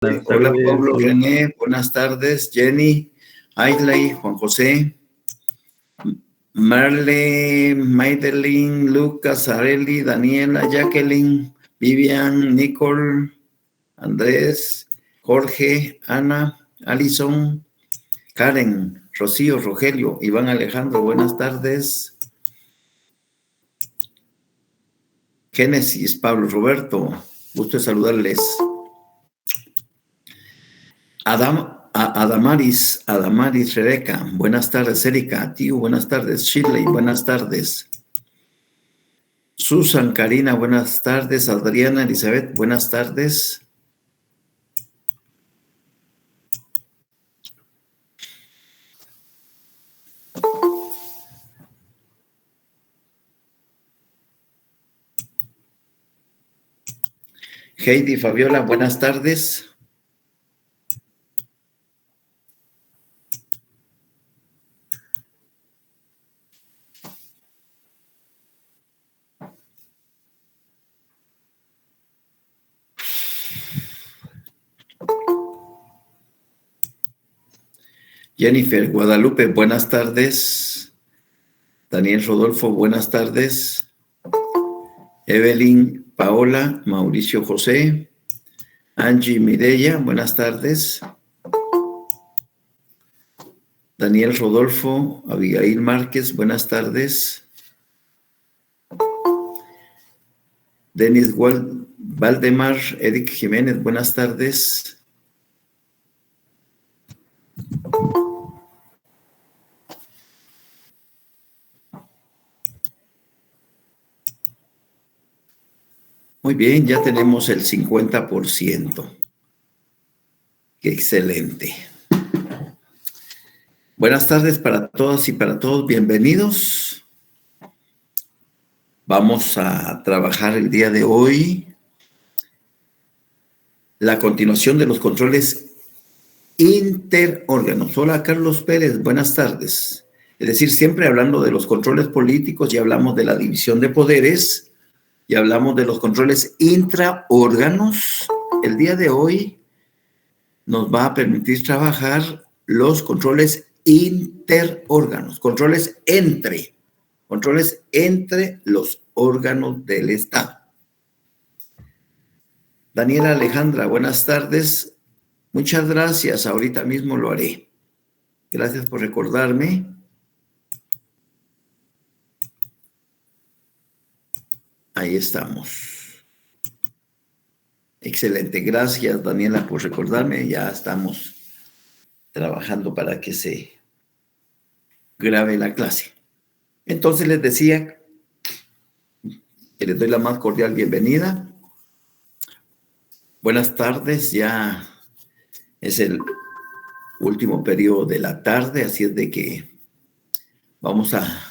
Buenas Hola tardes. Pablo, René, buenas tardes. Jenny, Aisley, Juan José, Marle, Maydelin, Lucas, Areli, Daniela, Jacqueline, Vivian, Nicole, Andrés, Jorge, Ana, Alison, Karen, Rocío, Rogelio, Iván Alejandro, buenas tardes. Génesis, Pablo, Roberto, gusto de saludarles. Adamaris, Rebeca, buenas tardes. Erika, Tío, buenas tardes. Shirley, buenas tardes. Susan, Karina, buenas tardes. Adriana, Elizabeth, buenas tardes. Heidi, Fabiola, buenas tardes. Jennifer, Guadalupe, buenas tardes. Daniel Rodolfo, buenas tardes. Evelyn, Paola, Mauricio José, Angie Mireya, buenas tardes. Daniel Rodolfo, Abigail Márquez, buenas tardes. Denis Valdemar, Eric Jiménez, buenas tardes. Muy bien, ya tenemos el 50%. Qué excelente. Buenas tardes para todas y para todos, bienvenidos. Vamos a trabajar el día de hoy la continuación de los controles interórganos. Hola, Carlos Pérez, buenas tardes. Es decir, siempre hablando de los controles políticos, ya hablamos de la división de poderes, ya hablamos de los controles intraórganos. El día de hoy nos va a permitir trabajar los controles interórganos, controles entre los órganos del Estado. Daniela Alejandra, buenas tardes. Muchas gracias, ahorita mismo lo haré. Gracias por recordarme. Ahí estamos. Excelente, gracias Daniela por recordarme. Ya estamos trabajando para que se grabe la clase. Entonces les decía que les doy la más cordial bienvenida. Buenas tardes, ya es el último periodo de la tarde, así es de que vamos a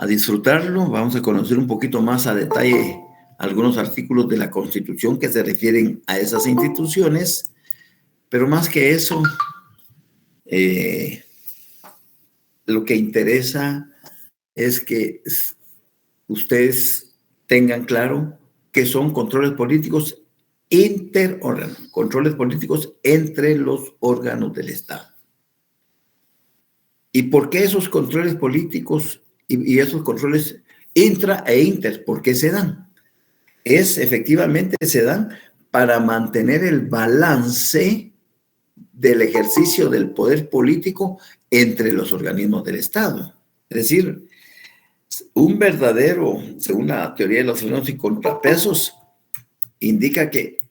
disfrutarlo, vamos a conocer un poquito más a detalle algunos artículos de la Constitución que se refieren a esas instituciones, pero más que eso, lo que interesa es que ustedes tengan claro que son controles políticos interórganos, controles políticos entre los órganos del Estado. ¿Y por qué esos controles políticos y esos controles intra e inter, por qué se dan? Efectivamente se dan para mantener el balance del ejercicio del poder político entre los organismos del Estado. Es decir, según la teoría de los fenómenos y contrapesos, indica que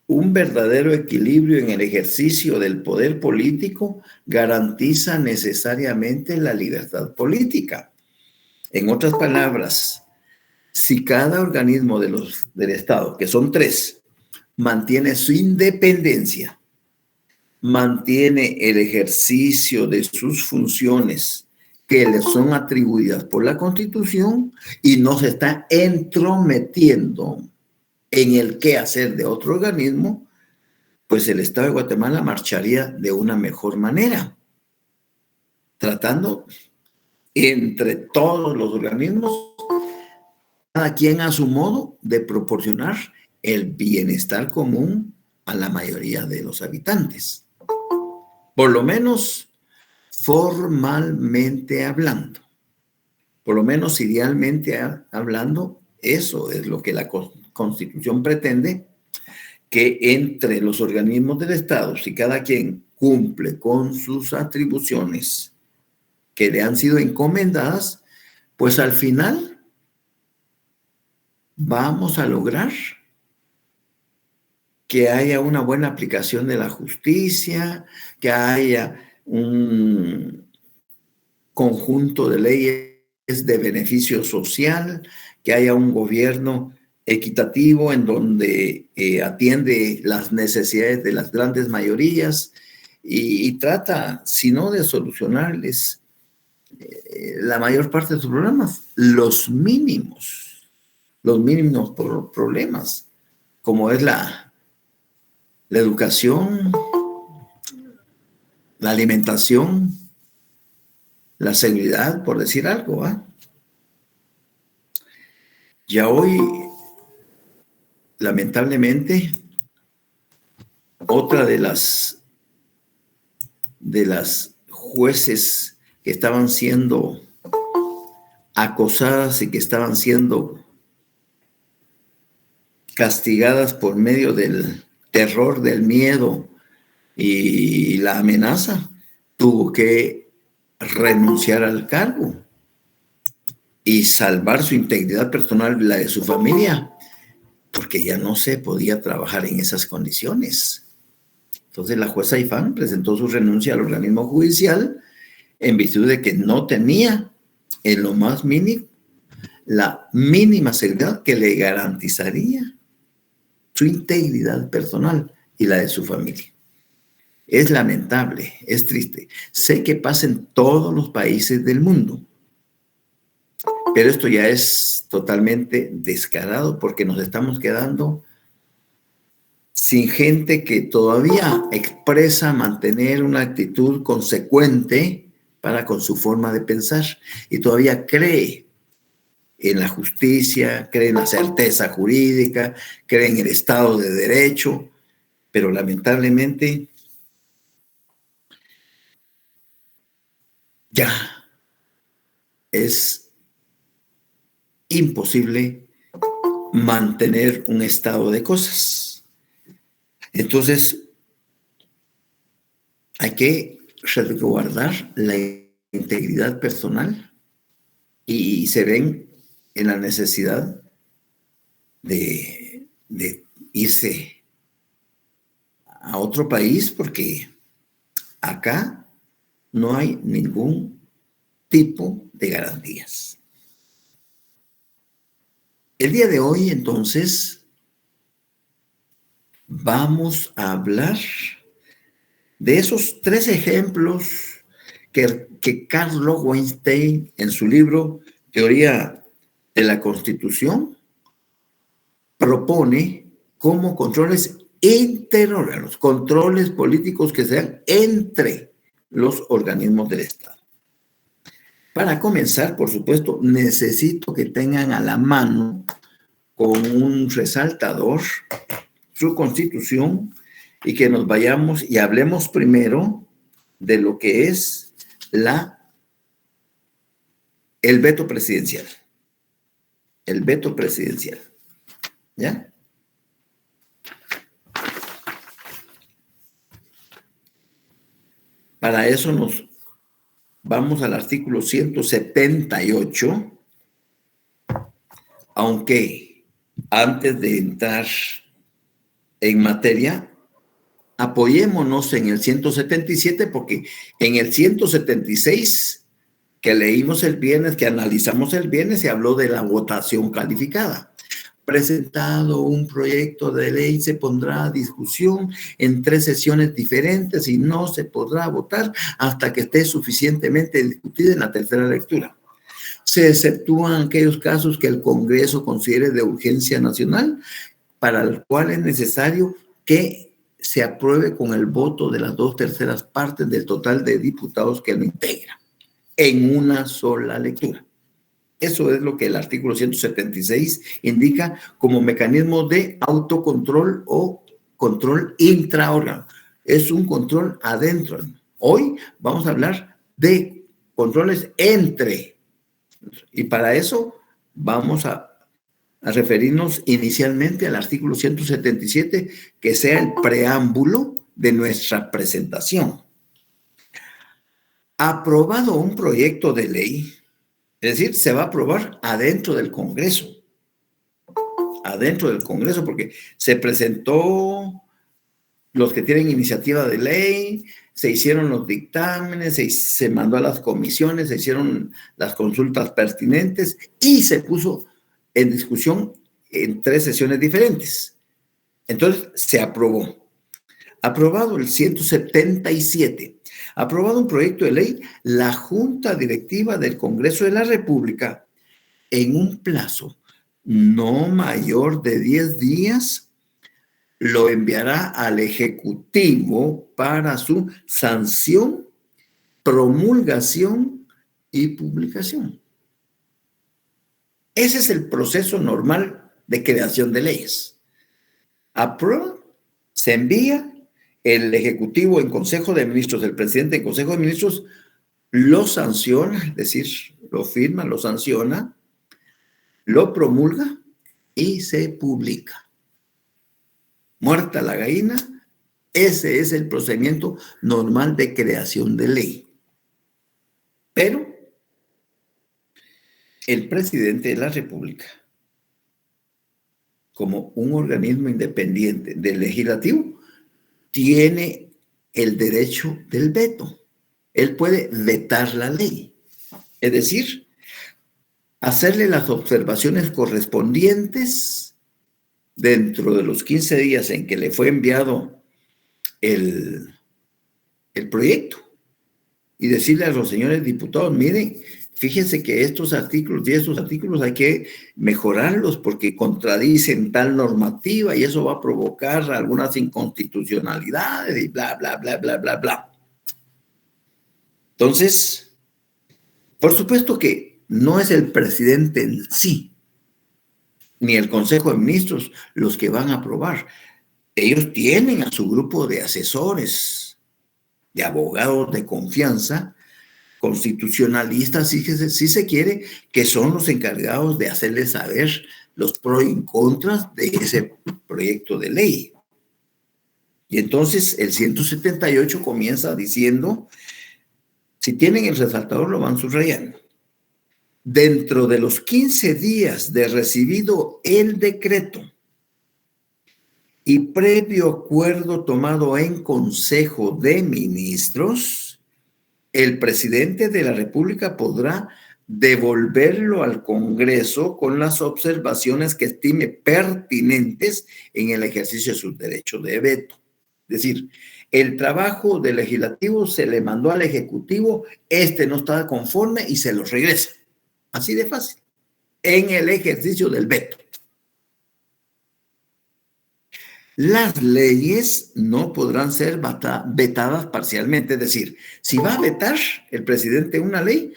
un verdadero equilibrio en el ejercicio del poder político garantiza necesariamente la libertad política. En otras palabras, si cada organismo del Estado, que son 3, mantiene su independencia, mantiene el ejercicio de sus funciones que le son atribuidas por la Constitución y no se está entrometiendo en el quehacer de otro organismo, pues el Estado de Guatemala marcharía de una mejor manera, tratando entre todos los organismos, cada quien a su modo, de proporcionar el bienestar común a la mayoría de los habitantes. Por lo menos formalmente hablando. Por lo menos idealmente hablando, eso es lo que la Constitución pretende, que entre los organismos del Estado, si cada quien cumple con sus atribuciones que le han sido encomendadas, pues al final vamos a lograr que haya una buena aplicación de la justicia, que haya un conjunto de leyes de beneficio social, que haya un gobierno equitativo en donde atiende las necesidades de las grandes mayorías y trata, si no de solucionarles la mayor parte de sus problemas, los mínimos problemas, como es la educación, la alimentación, la seguridad, por decir algo. Ya hoy, lamentablemente, otra de las jueces que estaban siendo acosadas y que estaban siendo castigadas por medio del terror, del miedo y la amenaza, tuvo que renunciar al cargo y salvar su integridad personal y la de su familia, porque ya no se podía trabajar en esas condiciones. Entonces la jueza Ifán presentó su renuncia al organismo judicial en virtud de que no tenía en lo más mínimo la mínima seguridad que le garantizaría su integridad personal y la de su familia. Es lamentable, es triste. Sé que pasa en todos los países del mundo, pero esto ya es totalmente descarado porque nos estamos quedando sin gente que todavía expresa mantener una actitud consecuente para con su forma de pensar y todavía cree en la justicia, cree en la certeza jurídica, cree en el Estado de Derecho, pero lamentablemente ya es imposible mantener un estado de cosas. Entonces, hay que resguardar la integridad personal y se ven en la necesidad de irse a otro país porque acá no hay ningún tipo de garantías. El día de hoy, entonces, vamos a hablar de esos 3 ejemplos que Carl Lowenstein, en su libro Teoría de la Constitución, propone como controles interórganos, controles políticos que sean entre los organismos del Estado. Para comenzar, por supuesto, necesito que tengan a la mano con un resaltador su Constitución y que nos vayamos y hablemos primero de lo que es el veto presidencial. El veto presidencial. ¿Ya? Para eso nos vamos al artículo 178, aunque antes de entrar en materia, apoyémonos en el 177, porque en el 176 que leímos el viernes, que analizamos el viernes, se habló de la votación calificada. Presentado un proyecto de ley, se pondrá a discusión en 3 sesiones diferentes y no se podrá votar hasta que esté suficientemente discutida en la tercera lectura. Se exceptúan aquellos casos que el Congreso considere de urgencia nacional, para el cual es necesario que se apruebe con el voto de las 2/3 partes del total de diputados que lo integran, en una sola lectura. Eso es lo que el artículo 176 indica como mecanismo de autocontrol o control intraórgano. Es un control adentro. Hoy vamos a hablar de controles entre. Y para eso vamos a referirnos inicialmente al artículo 177, que sea el preámbulo de nuestra presentación. Aprobado un proyecto de ley, es decir, se va a aprobar adentro del Congreso, porque se presentó los que tienen iniciativa de ley, se hicieron los dictámenes, se mandó a las comisiones, se hicieron las consultas pertinentes y se puso en discusión en 3 sesiones diferentes. Entonces, se aprobó. Aprobado el 177. Aprobado un proyecto de ley, la Junta Directiva del Congreso de la República, en un plazo no mayor de 10 días, lo enviará al Ejecutivo para su sanción, promulgación y publicación. Ese es el proceso normal de creación de leyes. Aprueba, se envía, el Ejecutivo en Consejo de Ministros, el presidente en Consejo de Ministros lo sanciona, es decir, lo firma, lo sanciona, lo promulga y se publica. Muerta la gallina, ese es el procedimiento normal de creación de ley. Pero el presidente de la República, como un organismo independiente del legislativo, tiene el derecho del veto. Él puede vetar la ley, es decir, hacerle las observaciones correspondientes dentro de los 15 días en que le fue enviado el proyecto y decirle a los señores diputados, miren, fíjense que estos artículos y estos artículos hay que mejorarlos porque contradicen tal normativa y eso va a provocar algunas inconstitucionalidades y bla, bla, bla, bla, bla, bla. Entonces, por supuesto que no es el presidente en sí, ni el Consejo de Ministros los que van a aprobar. Ellos tienen a su grupo de asesores, de abogados de confianza, constitucionalistas, si se quiere, que son los encargados de hacerles saber los pros y contras de ese proyecto de ley. Y entonces el 178 comienza diciendo, si tienen el resaltador lo van subrayando. Dentro de los 15 días de recibido el decreto y previo acuerdo tomado en Consejo de Ministros, el presidente de la República podrá devolverlo al Congreso con las observaciones que estime pertinentes en el ejercicio de su derecho de veto. Es decir, el trabajo del legislativo se le mandó al ejecutivo, no está conforme y se lo regresa. Así de fácil. En el ejercicio del veto. Las leyes no podrán ser vetadas parcialmente. Es decir, si va a vetar el presidente una ley,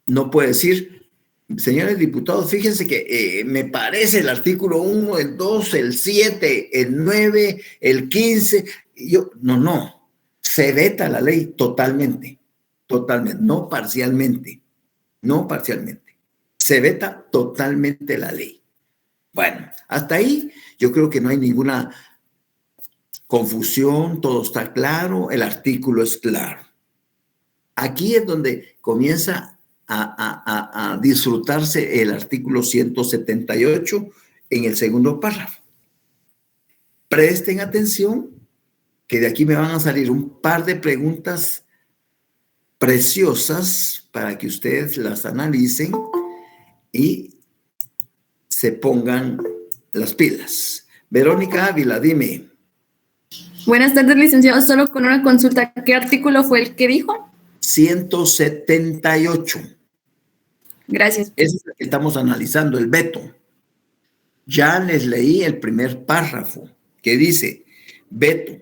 no puede decir, señores diputados, fíjense que me parece el artículo 1, el 2, el 7, el 9, el 15. No. Se veta la ley totalmente, no parcialmente. Se veta totalmente la ley. Bueno, hasta ahí yo creo que no hay ninguna confusión, todo está claro, el artículo es claro. Aquí es donde comienza a disfrutarse el artículo 178 en el segundo párrafo. Presten atención que de aquí me van a salir un par de preguntas preciosas para que ustedes las analicen y se pongan las pilas. Verónica Ávila, dime. Buenas tardes, licenciado. Solo con una consulta. ¿Qué artículo fue el que dijo? 178. Gracias. Ese es el que estamos analizando, el veto. Ya les leí el primer párrafo que dice, veto,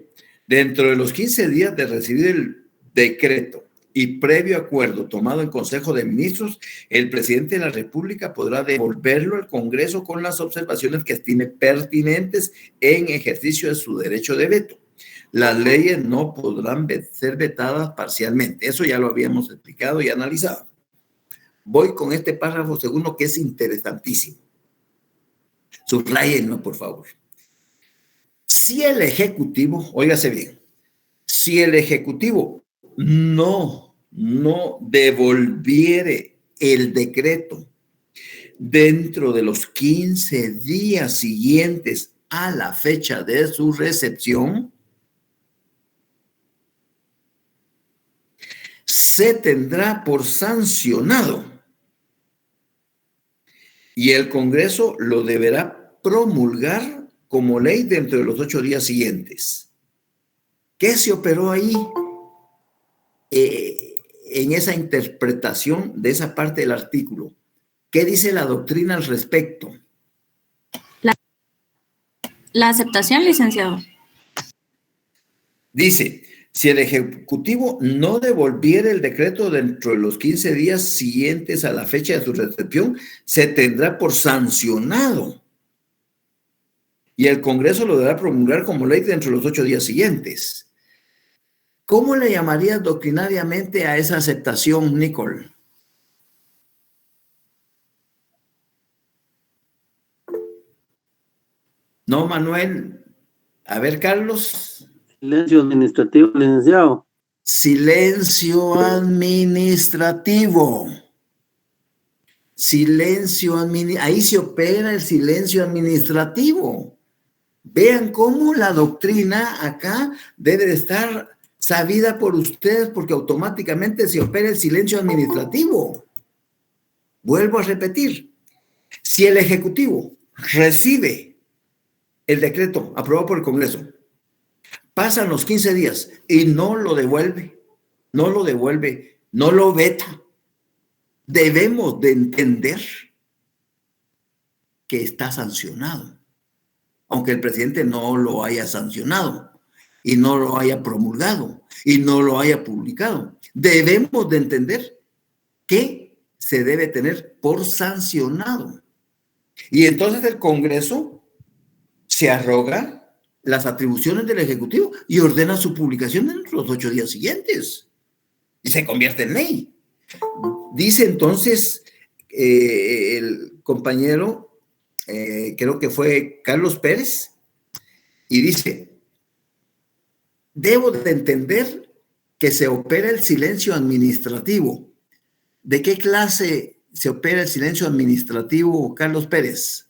dentro de los 15 días de recibir el decreto y previo acuerdo tomado en Consejo de Ministros, el presidente de la República podrá devolverlo al Congreso con las observaciones que estime pertinentes en ejercicio de su derecho de veto. Las leyes no podrán ser vetadas parcialmente. Eso ya lo habíamos explicado y analizado. Voy con este párrafo segundo que es interesantísimo. Subrayenlo, por favor. Si el Ejecutivo, óigase bien, si el Ejecutivo no devolviere el decreto dentro de los 15 días siguientes a la fecha de su recepción, se tendrá por sancionado y el Congreso lo deberá promulgar como ley dentro de los 8 días siguientes. ¿Qué se operó ahí en esa interpretación de esa parte del artículo? ¿Qué dice la doctrina al respecto? La aceptación, licenciado. Dice, si el Ejecutivo no devolviera el decreto dentro de los 15 días siguientes a la fecha de su recepción, se tendrá por sancionado. Y el Congreso lo deberá promulgar como ley dentro de los 8 días siguientes. ¿Cómo le llamarías doctrinariamente a esa aceptación, Nicole? No, Manuel. A ver, Carlos. Silencio administrativo, licenciado. Silencio administrativo. Ahí se opera el silencio administrativo. Vean cómo la doctrina acá debe de estar sabida por ustedes porque automáticamente se opera el silencio administrativo. Vuelvo a repetir. Si el Ejecutivo recibe el decreto aprobado por el Congreso, pasan los 15 días y no lo devuelve, no lo veta, debemos de entender que está sancionado. Aunque el presidente no lo haya sancionado y no lo haya promulgado y no lo haya publicado, debemos de entender que se debe tener por sancionado. Y entonces el Congreso se arroga las atribuciones del Ejecutivo y ordena su publicación en los 8 días siguientes y se convierte en ley. Dice entonces el compañero, creo que fue Carlos Pérez, y dice, debo de entender que se opera el silencio administrativo. ¿De qué clase se opera el silencio administrativo, Carlos Pérez?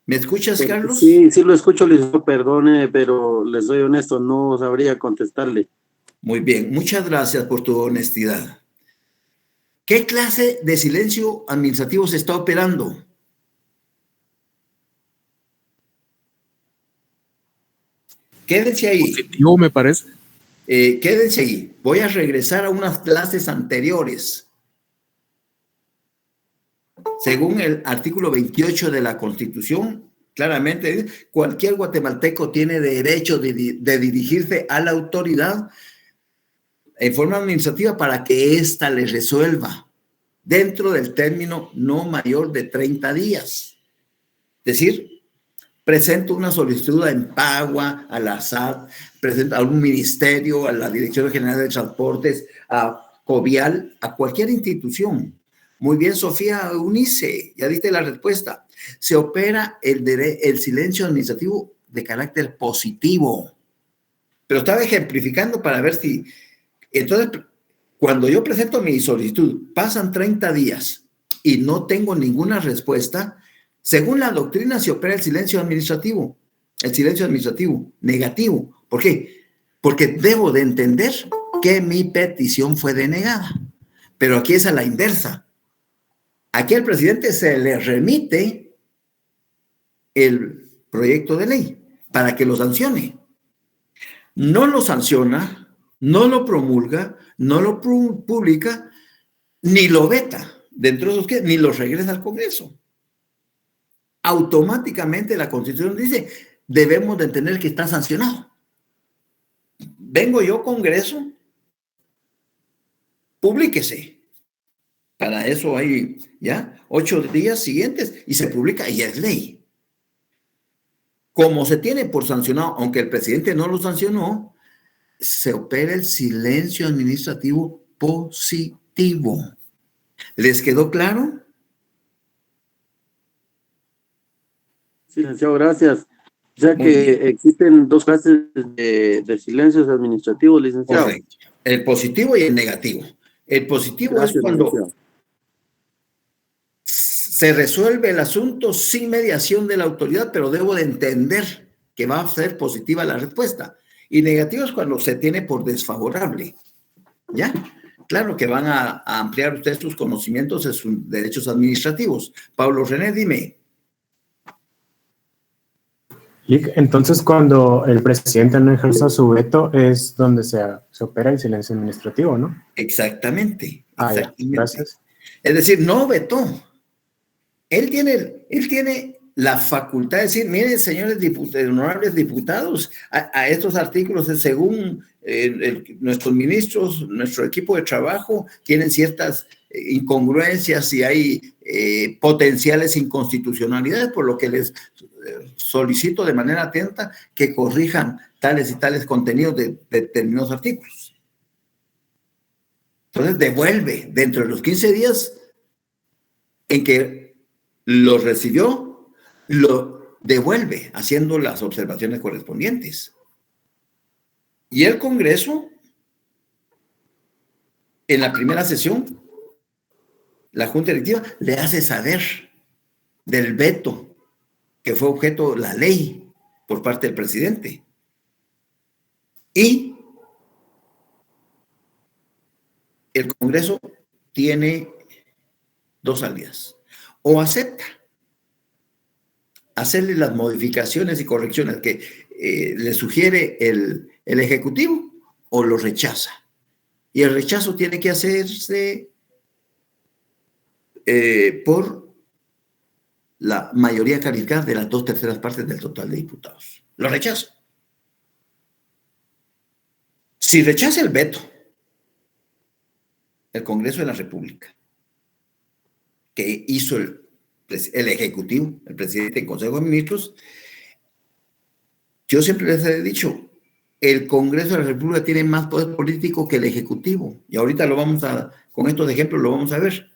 ¿Me escuchas, Carlos? Sí, sí lo escucho, licenciado, perdone, pero les soy honesto, no sabría contestarle. Muy bien, muchas gracias por tu honestidad. ¿Qué clase de silencio administrativo se está operando? Quédense ahí. Positivo, me parece. Quédense ahí. Voy a regresar a unas clases anteriores. Según el artículo 28 de la Constitución, claramente cualquier guatemalteco tiene derecho de dirigirse a la autoridad en forma administrativa para que ésta le resuelva dentro del término no mayor de 30 días. Es decir, presento una solicitud a Empagua, a la SAT, presento a algún ministerio, a la Dirección General de Transportes, a Covial, a cualquier institución. Muy bien, Sofía Eunice, ya diste la respuesta. Se opera el silencio administrativo de carácter positivo. Pero estaba ejemplificando para ver si... Entonces, cuando yo presento mi solicitud, pasan 30 días y no tengo ninguna respuesta, según la doctrina se opera el silencio administrativo negativo. ¿Por qué? Porque debo de entender que mi petición fue denegada. Pero aquí es a la inversa. Aquí al presidente se le remite el proyecto de ley para que lo sancione. No lo sanciona, no lo promulga, no lo publica, ni lo veta. Dentro de esos que ni lo regresa al Congreso. automáticamente la Constitución dice, debemos de entender que está sancionado. Vengo yo, Congreso, publíquese. Para eso hay ya 8 días siguientes y se publica y es ley. Como se tiene por sancionado, aunque el presidente no lo sancionó, se opera el silencio administrativo positivo. ¿Les quedó claro? Sí, licenciado, gracias. O sea Muy que bien. existen 2 clases de silencios administrativos, licenciado. Correcto. El positivo y el negativo. El positivo es Gracias, cuando licenciado. se resuelve el asunto sin mediación de la autoridad, pero debo de entender que va a ser positiva la respuesta. Y negativo es cuando se tiene por desfavorable. ¿Ya? Claro que van a ampliar ustedes sus conocimientos de sus derechos administrativos. Pablo René, dime. Y entonces, cuando el presidente no ejerza su veto, es donde se opera el silencio administrativo, ¿no? Exactamente. Ya, Exactamente. gracias. Es decir, no vetó. Él tiene la facultad de decir, miren, señores honorables diputados, a estos artículos, según nuestros ministros, nuestro equipo de trabajo, tienen ciertas incongruencias y hay potenciales inconstitucionalidades, por lo que les solicito de manera atenta que corrijan tales y tales contenidos de determinados artículos. Entonces, devuelve dentro de los 15 días en que lo recibió, lo devuelve haciendo las observaciones correspondientes. Y el Congreso, en la primera sesión, la Junta Directiva le hace saber del veto que fue objeto de la ley por parte del presidente. Y el Congreso tiene 2 salidas. O acepta hacerle las modificaciones y correcciones que le sugiere el Ejecutivo, o lo rechaza. Y el rechazo tiene que hacerse por la mayoría calificada de las 2/3 partes del total de diputados. Lo rechaza. Si rechaza el veto, el Congreso de la República, que hizo el Ejecutivo, el presidente del Consejo de Ministros, yo siempre les he dicho, el Congreso de la República tiene más poder político que el Ejecutivo, y ahorita con estos ejemplos lo vamos a ver.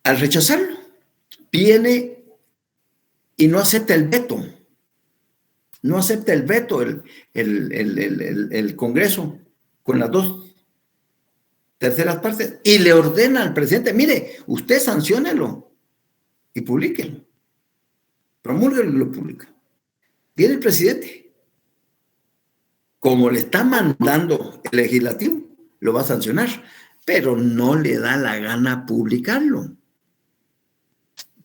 Al rechazarlo, viene y no acepta el veto. No acepta el veto el Congreso con las 2/3 partes y le ordena al presidente, mire, usted sanciónelo y publíquelo. Promúlguelo y lo publica. Viene el presidente. Como le está mandando el legislativo, lo va a sancionar, pero no le da la gana publicarlo.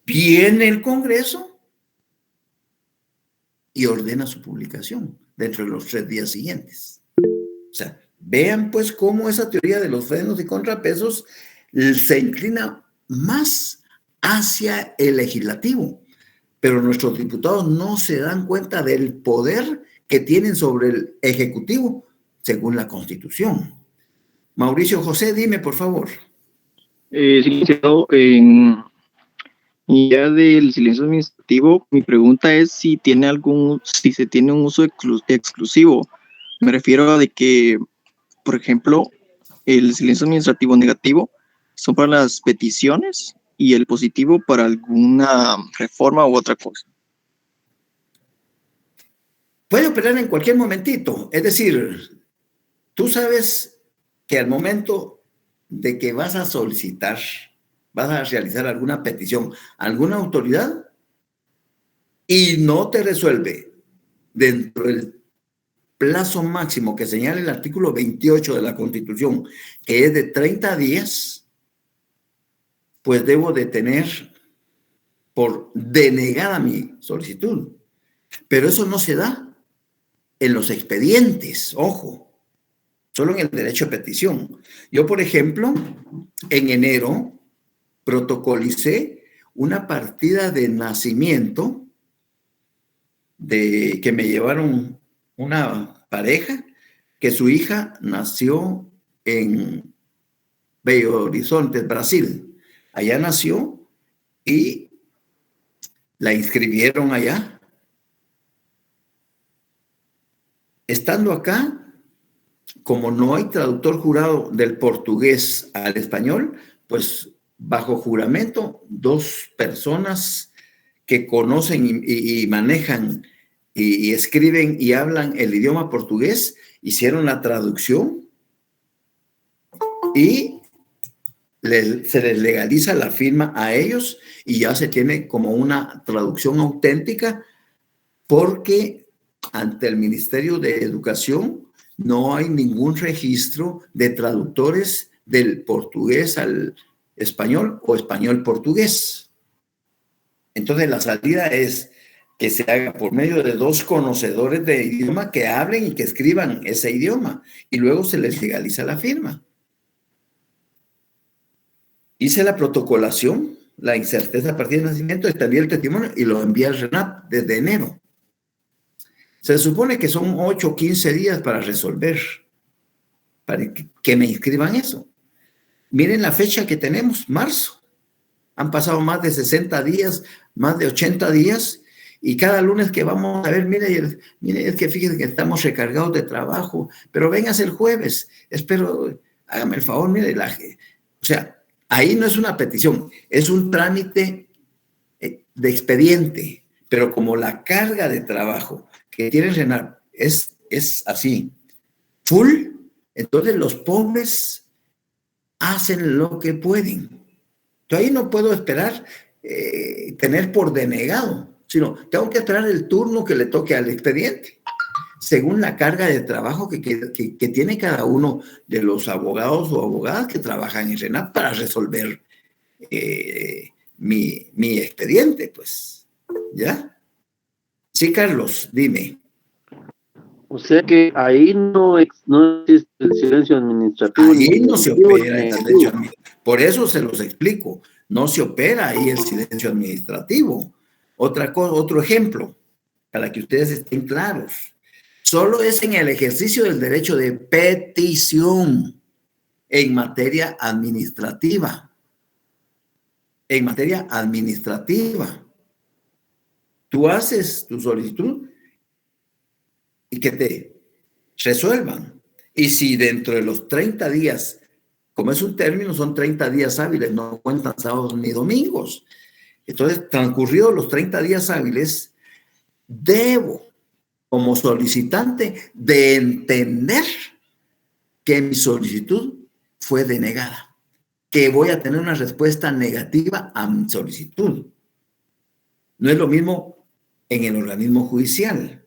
Viene el Congreso y ordena su publicación dentro de los 3 días siguientes. O sea, vean pues cómo esa teoría de los frenos y contrapesos se inclina más hacia el legislativo, pero nuestros diputados no se dan cuenta del poder que tienen sobre el Ejecutivo según la Constitución. Mauricio José, dime por favor. Sí, licenciado, y ya del silencio administrativo, mi pregunta es si se tiene un uso exclusivo. Me refiero a de que, por ejemplo, el silencio administrativo negativo son para las peticiones y el positivo para alguna reforma u otra cosa. Puede operar en cualquier momentito. Es decir, tú sabes que al momento de que vas a solicitar, vas a realizar alguna petición a alguna autoridad y no te resuelve dentro del plazo máximo que señala el artículo 28 de la Constitución, que es de 30 días, pues debo de tener por denegada mi solicitud. Pero eso no se da en los expedientes, ojo, solo en el derecho de petición. Yo, por ejemplo, en enero protocolicé una partida de nacimiento que me llevaron una pareja, que su hija nació en Belo Horizonte, Brasil. Allá nació y la inscribieron allá. Estando acá, como no hay traductor jurado del portugués al español, pues bajo juramento, 2 personas que conocen y manejan y escriben y hablan el idioma portugués, hicieron la traducción y se les legaliza la firma a ellos y ya se tiene como una traducción auténtica, porque ante el Ministerio de Educación no hay ningún registro de traductores del portugués al español o español-portugués. Entonces la salida es que se haga por medio de 2 conocedores de idioma que hablen y que escriban ese idioma y luego se les legaliza la firma. Hice la protocolación, la inserté a partir de nacimiento, extendí el testimonio y lo envié al RENAP desde enero. Se supone que son 8 o 15 días para resolver, para que me inscriban eso. Miren la fecha que tenemos, marzo. Han pasado más de 60 días, más de 80 días, y cada lunes que vamos a ver, mire, es que fíjense que estamos recargados de trabajo, pero vengas el jueves, espero, hágame el favor, mire, o sea, ahí no es una petición, es un trámite de expediente, pero como la carga de trabajo que tiene RENAP es así, full, entonces los pobres hacen lo que pueden. Yo ahí no puedo esperar tener por denegado, sino tengo que esperar el turno que le toque al expediente, según la carga de trabajo que tiene cada uno de los abogados o abogadas que trabajan en RENAP para resolver mi expediente, pues, ¿ya? Sí, Carlos, dime. O sea que ahí no existe el silencio administrativo. Ahí no se opera el silencio administrativo. Por eso se los explico. No se opera ahí el silencio administrativo. Otro ejemplo, para que ustedes estén claros. Solo es en el ejercicio del derecho de petición en materia administrativa. En materia administrativa. Tú haces tu solicitud y que te resuelvan. Y si dentro de los 30 días, como es un término, son 30 días hábiles, no cuentan sábados ni domingos. Entonces, transcurridos los 30 días hábiles, debo, como solicitante, de entender que mi solicitud fue denegada, que voy a tener una respuesta negativa a mi solicitud. No es lo mismo en el organismo judicial.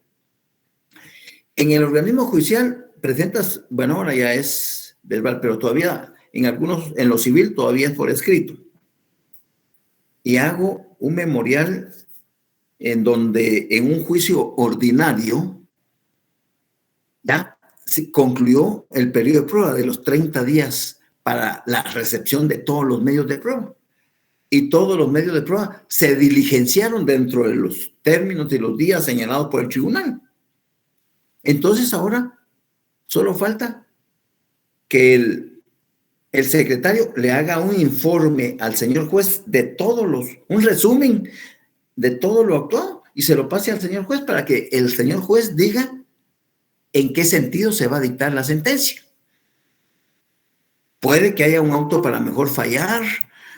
En el organismo judicial presentas, bueno, ahora ya es verbal, pero todavía en lo civil todavía es por escrito. Y hago un memorial en donde en un juicio ordinario ya se concluyó el periodo de prueba de los 30 días para la recepción de todos los medios de prueba. Y todos los medios de prueba se diligenciaron dentro de los términos y los días señalados por el tribunal. Entonces ahora solo falta que el secretario le haga un informe al señor juez de un resumen de todo lo actuado y se lo pase al señor juez para que el señor juez diga en qué sentido se va a dictar la sentencia. Puede que haya un auto para mejor fallar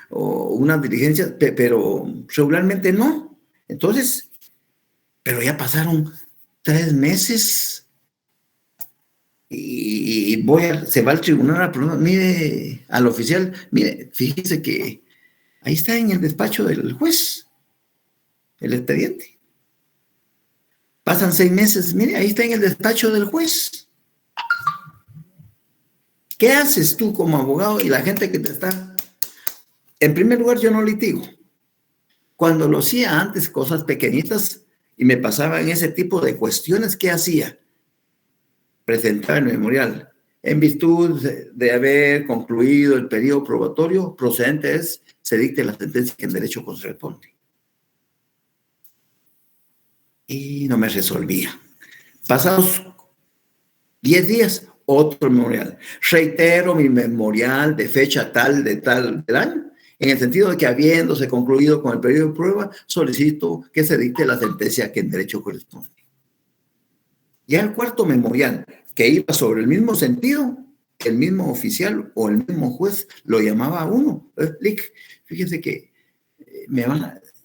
o una diligencia, pero regularmente no. Entonces, pero ya pasaron 3 meses y se va al tribunal a preguntar, mire, al oficial, mire, fíjese que ahí está en el despacho del juez el expediente. Pasan 6 meses, mire, ahí está en el despacho del juez. ¿Qué haces tú como abogado y la gente que te está? En primer lugar, yo no litigo. Cuando lo hacía antes, cosas pequeñitas, y me pasaban ese tipo de cuestiones, ¿qué hacía? Presentaba el memorial. En virtud de haber concluido el periodo probatorio, procedente es se dicte la sentencia que en derecho corresponde. Y no me resolvía. Pasados 10 días, otro memorial. Reitero mi memorial de fecha tal del año, en el sentido de que habiéndose concluido con el periodo de prueba, solicito que se dicte la sentencia que en derecho corresponde. Ya el cuarto memorial, que iba sobre el mismo sentido, el mismo oficial o el mismo juez lo llamaba a uno. Fíjense que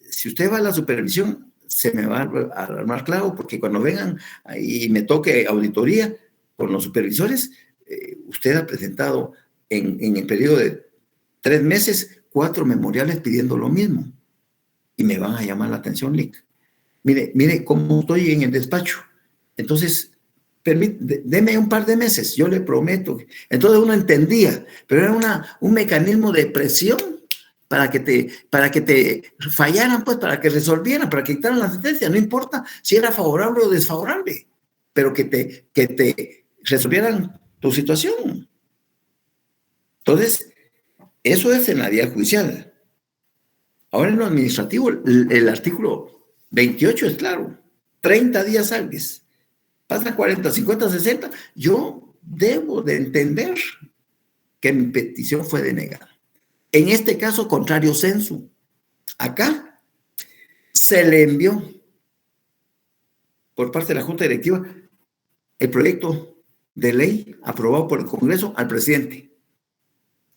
si usted va a la supervisión, se me va a armar clavo, porque cuando vengan y me toque auditoría con los supervisores, usted ha presentado en el periodo de 3 meses 4 memoriales pidiendo lo mismo. Y me van a llamar la atención, Lic. Mire cómo estoy en el despacho. Entonces, deme un par de meses, yo le prometo. Entonces uno entendía, pero era un mecanismo de presión para que te fallaran, pues, para que resolvieran, para que quitaran la sentencia. No importa si era favorable o desfavorable, pero que te resolvieran tu situación. Entonces, eso es en la vía judicial. Ahora en lo administrativo, el artículo 28 es claro, 30 días hábiles. Pasan 40, 50, 60, yo debo de entender que mi petición fue denegada. En este caso, contrario censu. Acá se le envió por parte de la Junta Directiva el proyecto de ley aprobado por el Congreso al presidente.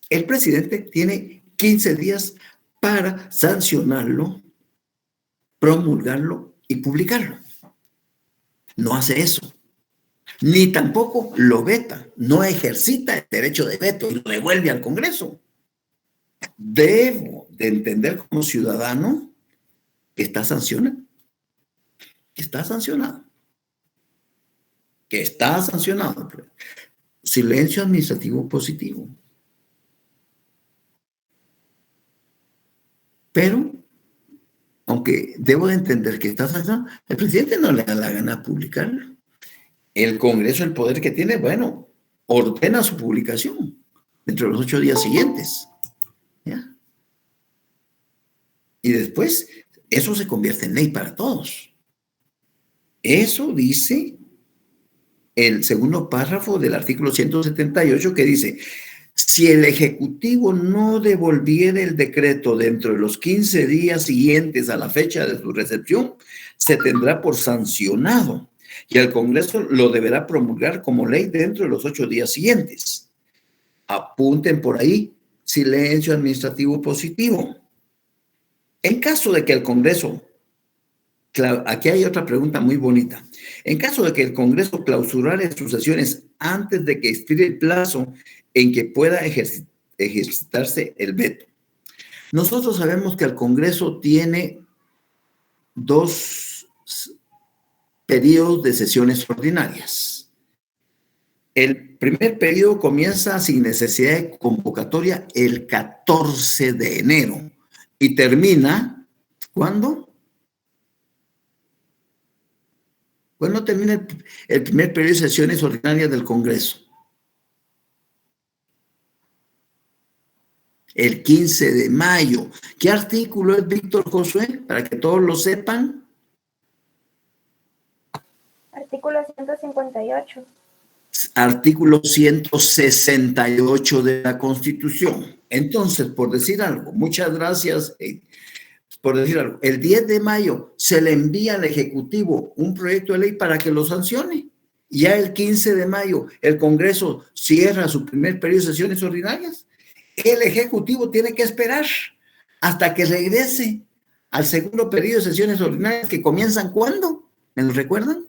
El presidente tiene 15 días para sancionarlo, promulgarlo y publicarlo. No hace eso. Ni tampoco lo veta. No ejercita el derecho de veto y lo devuelve al Congreso. Debo de entender como ciudadano que está sancionado. Que está sancionado. Que está sancionado. Silencio administrativo positivo. Pero, aunque debo de entender que está sancionado, el presidente no le da la gana publicarlo. El Congreso, el poder que tiene, bueno, ordena su publicación dentro de los 8 días siguientes. ¿Ya? Y después, eso se convierte en ley para todos. Eso dice el segundo párrafo del artículo 178, que dice: si el Ejecutivo no devolviera el decreto dentro de los 15 días siguientes a la fecha de su recepción, se tendrá por sancionado y el Congreso lo deberá promulgar como ley dentro de los 8 días siguientes. Apunten por ahí, silencio administrativo positivo. En caso de que el Congreso, aquí hay otra pregunta muy bonita. En caso de que el Congreso clausurara sus sesiones antes de que expire el plazo en que pueda ejercitarse el veto. Nosotros sabemos que el Congreso tiene 2 periodos de sesiones ordinarias. El primer periodo comienza sin necesidad de convocatoria el 14 de enero y termina, ¿cuándo? ¿Cuándo termina el primer periodo de sesiones ordinarias del Congreso? El 15 de mayo. ¿Qué artículo es, Víctor Josué? Para que todos lo sepan. Artículo 158. Artículo 168 de la Constitución. Entonces, por decir algo, muchas gracias, por decir algo, el 10 de mayo se le envía al Ejecutivo un proyecto de ley para que lo sancione. Ya el 15 de mayo el Congreso cierra su primer periodo de sesiones ordinarias. El Ejecutivo tiene que esperar hasta que regrese al segundo periodo de sesiones ordinarias, que comienzan ¿cuándo? ¿Me lo recuerdan?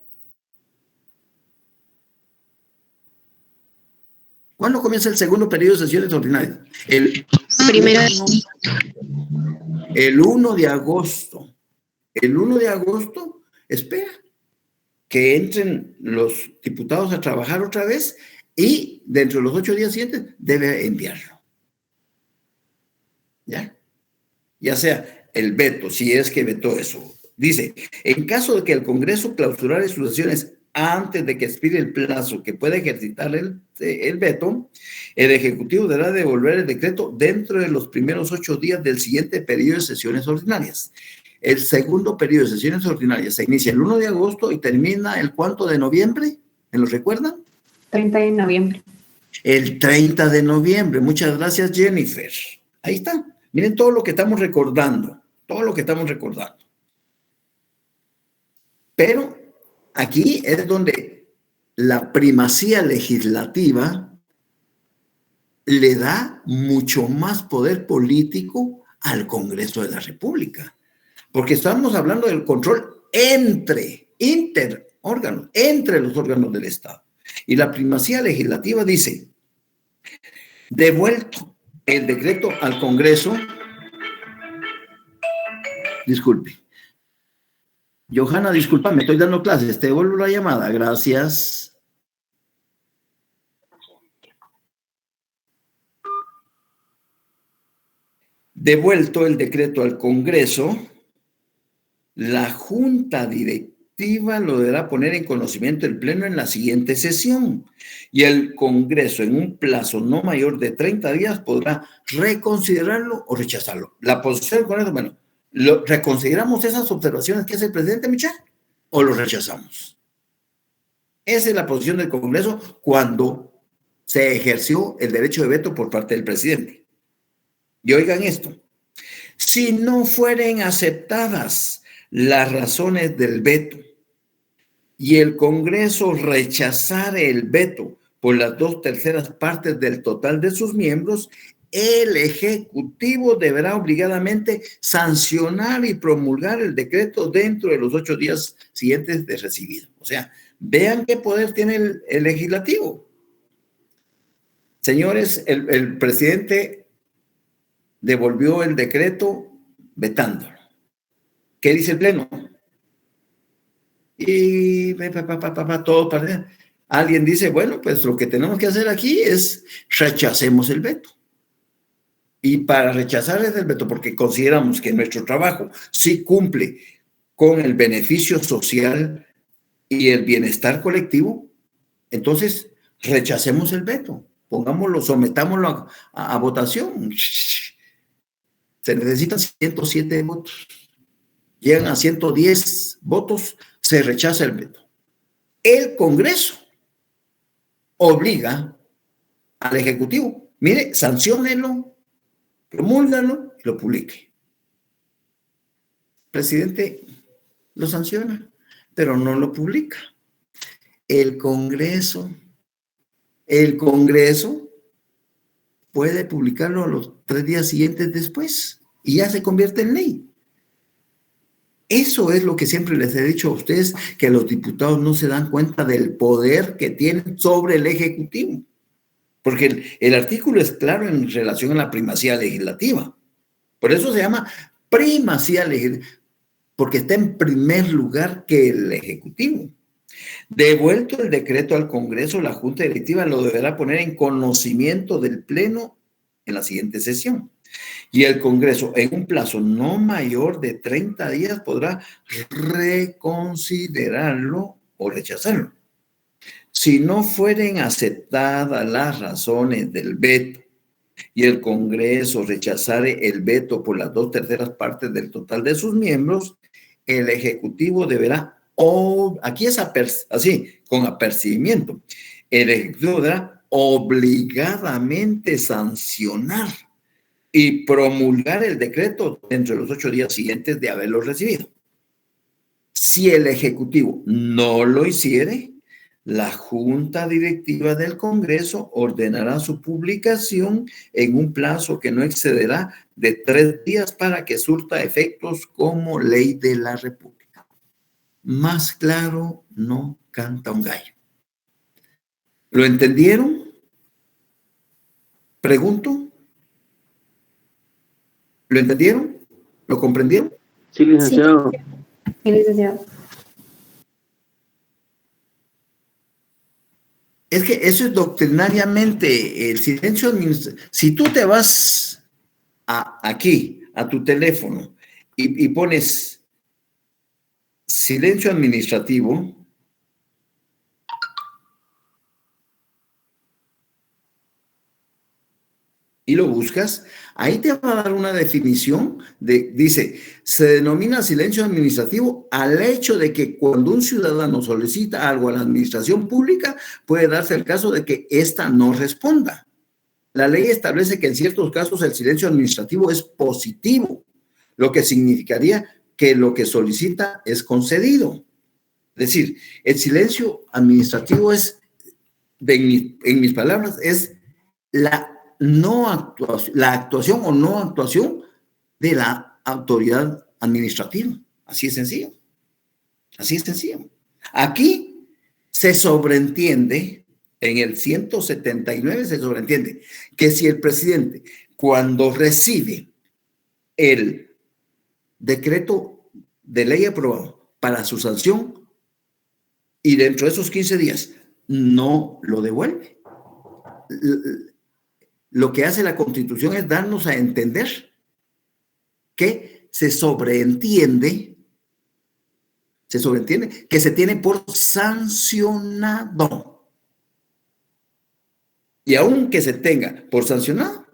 ¿Cuándo comienza el segundo periodo de sesiones ordinarias? El 1 de agosto. El 1 de agosto, espera que entren los diputados a trabajar otra vez y dentro de los 8 días siguientes debe enviarlo. ¿Ya? Ya sea el veto, si es que vetó eso. Dice, en caso de que el Congreso clausurara sus sesiones antes de que expire el plazo que puede ejercitar el veto, el Ejecutivo deberá devolver el decreto dentro de los primeros 8 días del siguiente periodo de sesiones ordinarias. El segundo periodo de sesiones ordinarias se inicia el 1 de agosto y termina el ¿cuánto de noviembre? ¿Me lo recuerdan? 30 de noviembre. El 30 de noviembre. Muchas gracias, Jennifer. Ahí está. Miren todo lo que estamos recordando. Todo lo que estamos recordando. Pero aquí es donde la primacía legislativa le da mucho más poder político al Congreso de la República. Porque estamos hablando del control interórganos, entre los órganos del Estado. Y la primacía legislativa dice, devuelto el decreto al Congreso, disculpe. Johanna, disculpa, me estoy dando clases, te devuelvo la llamada, gracias. Devuelto el decreto al Congreso, la Junta Directiva lo deberá poner en conocimiento del Pleno en la siguiente sesión y el Congreso en un plazo no mayor de 30 días podrá reconsiderarlo o rechazarlo. La posición del Congreso, bueno, ¿reconsideramos esas observaciones que hace el presidente Michel o lo rechazamos? Esa es la posición del Congreso cuando se ejerció el derecho de veto por parte del presidente. Y oigan esto, si no fueren aceptadas las razones del veto y el Congreso rechazara el veto por las 2/3 partes del total de sus miembros, el Ejecutivo deberá obligadamente sancionar y promulgar el decreto dentro de los 8 días siguientes de recibido. O sea, vean qué poder tiene el legislativo. Señores, el presidente devolvió el decreto vetándolo. ¿Qué dice el Pleno? Y todo para... Alguien dice, bueno, pues lo que tenemos que hacer aquí es rechacemos el veto. Y para rechazar el veto, porque consideramos que nuestro trabajo sí cumple con el beneficio social y el bienestar colectivo, entonces rechacemos el veto. Pongámoslo, sometámoslo a votación. Se necesitan 107 votos. Llegan a 110 votos, se rechaza el veto. El Congreso obliga al Ejecutivo, mire, sanciónelo, promúlgalo y lo publique. El presidente lo sanciona, pero no lo publica. El Congreso puede publicarlo a los 3 días siguientes después y ya se convierte en ley. Eso es lo que siempre les he dicho a ustedes, que los diputados no se dan cuenta del poder que tienen sobre el Ejecutivo. Porque el artículo es claro en relación a la primacía legislativa. Por eso se llama primacía legislativa, porque está en primer lugar que el Ejecutivo. Devuelto el decreto al Congreso, la Junta Directiva lo deberá poner en conocimiento del Pleno en la siguiente sesión. Y el Congreso, en un plazo no mayor de 30 días, podrá reconsiderarlo o rechazarlo. Si no fueren aceptadas las razones del veto y el Congreso rechazare el veto por las 2/3 partes del total de sus miembros, el Ejecutivo deberá, aquí es así, con apercibimiento, el Ejecutivo deberá obligadamente sancionar y promulgar el decreto dentro de los 8 días siguientes de haberlo recibido. Si el Ejecutivo no lo hiciere, la Junta Directiva del Congreso ordenará su publicación en un plazo que no excederá de 3 días para que surta efectos como ley de la República. Más claro no canta un gallo. ¿Lo entendieron? Pregunto. ¿Lo entendieron? ¿Lo comprendieron? Sí, licenciado. Sí, licenciado. Es que eso es doctrinariamente el silencio administrativo. Si tú te vas aquí, a tu teléfono, y pones silencio administrativo, y lo buscas, ahí te va a dar una definición dice, se denomina silencio administrativo al hecho de que cuando un ciudadano solicita algo a la administración pública, puede darse el caso de que ésta no responda. La ley establece que en ciertos casos el silencio administrativo es positivo, lo que significaría que lo que solicita es concedido. Es decir, el silencio administrativo es, en mis palabras, es la actuación o no actuación de la autoridad administrativa. Así es sencillo. Así es sencillo. Aquí se sobreentiende, en el 179 se sobreentiende que si el presidente, cuando recibe el decreto de ley aprobado para su sanción y dentro de esos 15 días no lo devuelve, lo que hace la Constitución es darnos a entender que se sobreentiende que se tiene por sancionado. Y aunque se tenga por sancionado,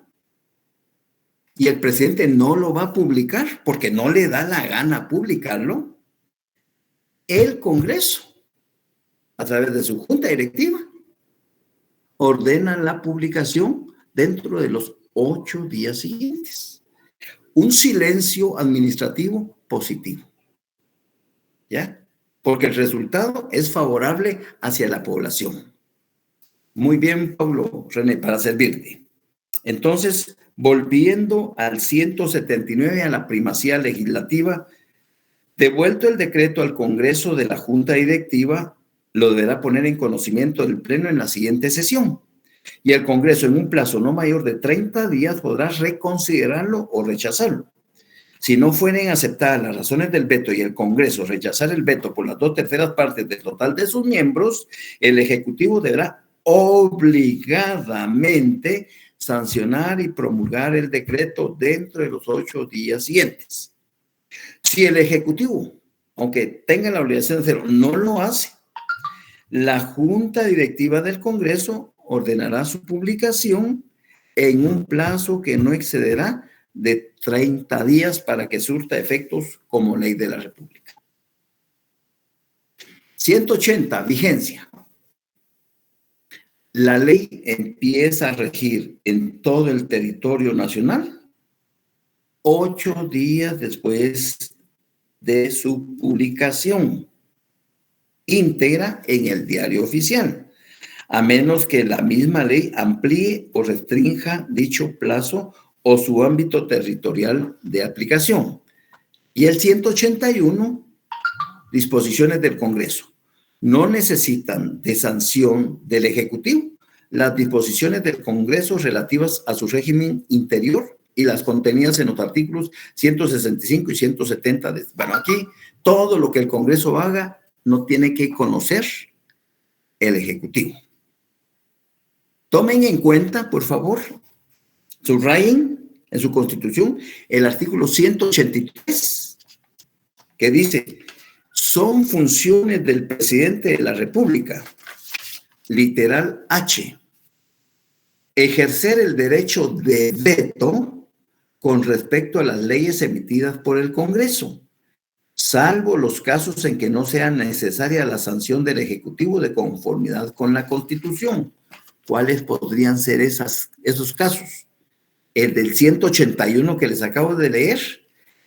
y el presidente no lo va a publicar porque no le da la gana publicarlo, el Congreso, a través de su junta directiva, ordena la publicación dentro de los 8 días siguientes. Un silencio administrativo positivo. ¿Ya? Porque el resultado es favorable hacia la población. Muy bien, Pablo René, para servirte. Entonces, volviendo al 179, a la primacía legislativa, devuelto el decreto al Congreso de la Junta Directiva, lo deberá poner en conocimiento del Pleno en la siguiente sesión. Y el Congreso, en un plazo no mayor de 30 días, podrá reconsiderarlo o rechazarlo. Si no fueren aceptadas las razones del veto y el Congreso rechazar el veto por las 2/3 partes del total de sus miembros, el Ejecutivo deberá obligadamente sancionar y promulgar el decreto dentro de los 8 días siguientes. Si el Ejecutivo, aunque tenga la obligación de hacerlo, no lo hace, la Junta Directiva del Congreso ordenará su publicación en un plazo que no excederá de 30 días para que surta efectos como ley de la República. 180, vigencia. La ley empieza a regir en todo el territorio nacional 8 días después de su publicación íntegra en el Diario Oficial, a menos que la misma ley amplíe o restrinja dicho plazo o su ámbito territorial de aplicación. Y el 181, disposiciones del Congreso. No necesitan de sanción del Ejecutivo las disposiciones del Congreso relativas a su régimen interior y las contenidas en los artículos 165 y 170. Bueno, aquí todo lo que el Congreso haga no tiene que conocer el Ejecutivo. Tomen en cuenta, por favor, subrayen en su Constitución el artículo 183, que dice: son funciones del presidente de la República, literal H, ejercer el derecho de veto con respecto a las leyes emitidas por el Congreso, salvo los casos en que no sea necesaria la sanción del Ejecutivo de conformidad con la Constitución. ¿Cuáles podrían ser esos casos? El del 181 que les acabo de leer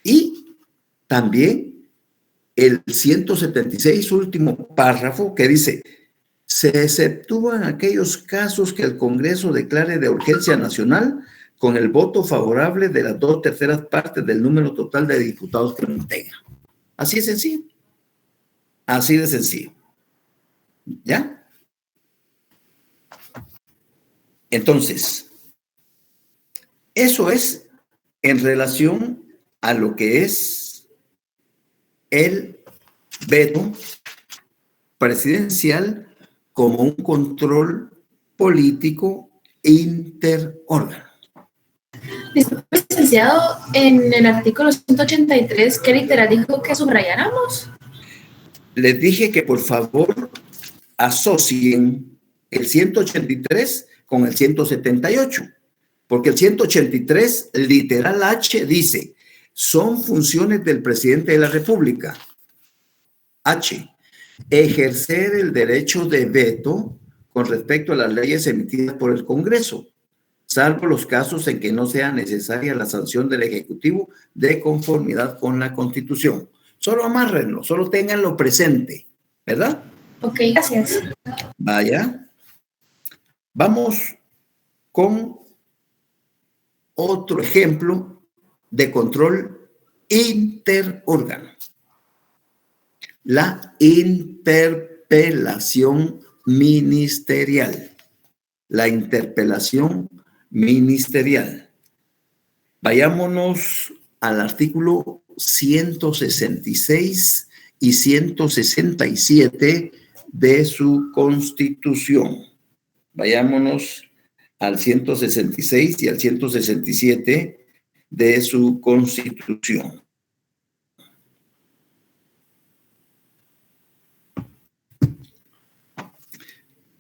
y también el 176, último párrafo, que dice: se exceptúan aquellos casos que el Congreso declare de urgencia nacional con el voto favorable de las 2/3 partes del número total de diputados que lo integran. Así de sencillo. Así de sencillo. ¿Ya? Entonces, eso es en relación a lo que es el veto presidencial como un control político interórgano. Licenciado, en el artículo 183, ¿qué literal dijo que subrayáramos? Les dije que por favor asocien el 183 con el 178. Porque el 183, literal H, dice, son funciones del presidente de la República. H, ejercer el derecho de veto con respecto a las leyes emitidas por el Congreso, salvo los casos en que no sea necesaria la sanción del Ejecutivo de conformidad con la Constitución. Solo amárrenlo, solo ténganlo presente, ¿verdad? Ok, gracias. Vaya. Vamos con otro ejemplo de control interórgano. La interpelación ministerial. La interpelación ministerial. Vayámonos al artículo 166 y 167 de su Constitución. Vayámonos al 166 y al 167 de su Constitución.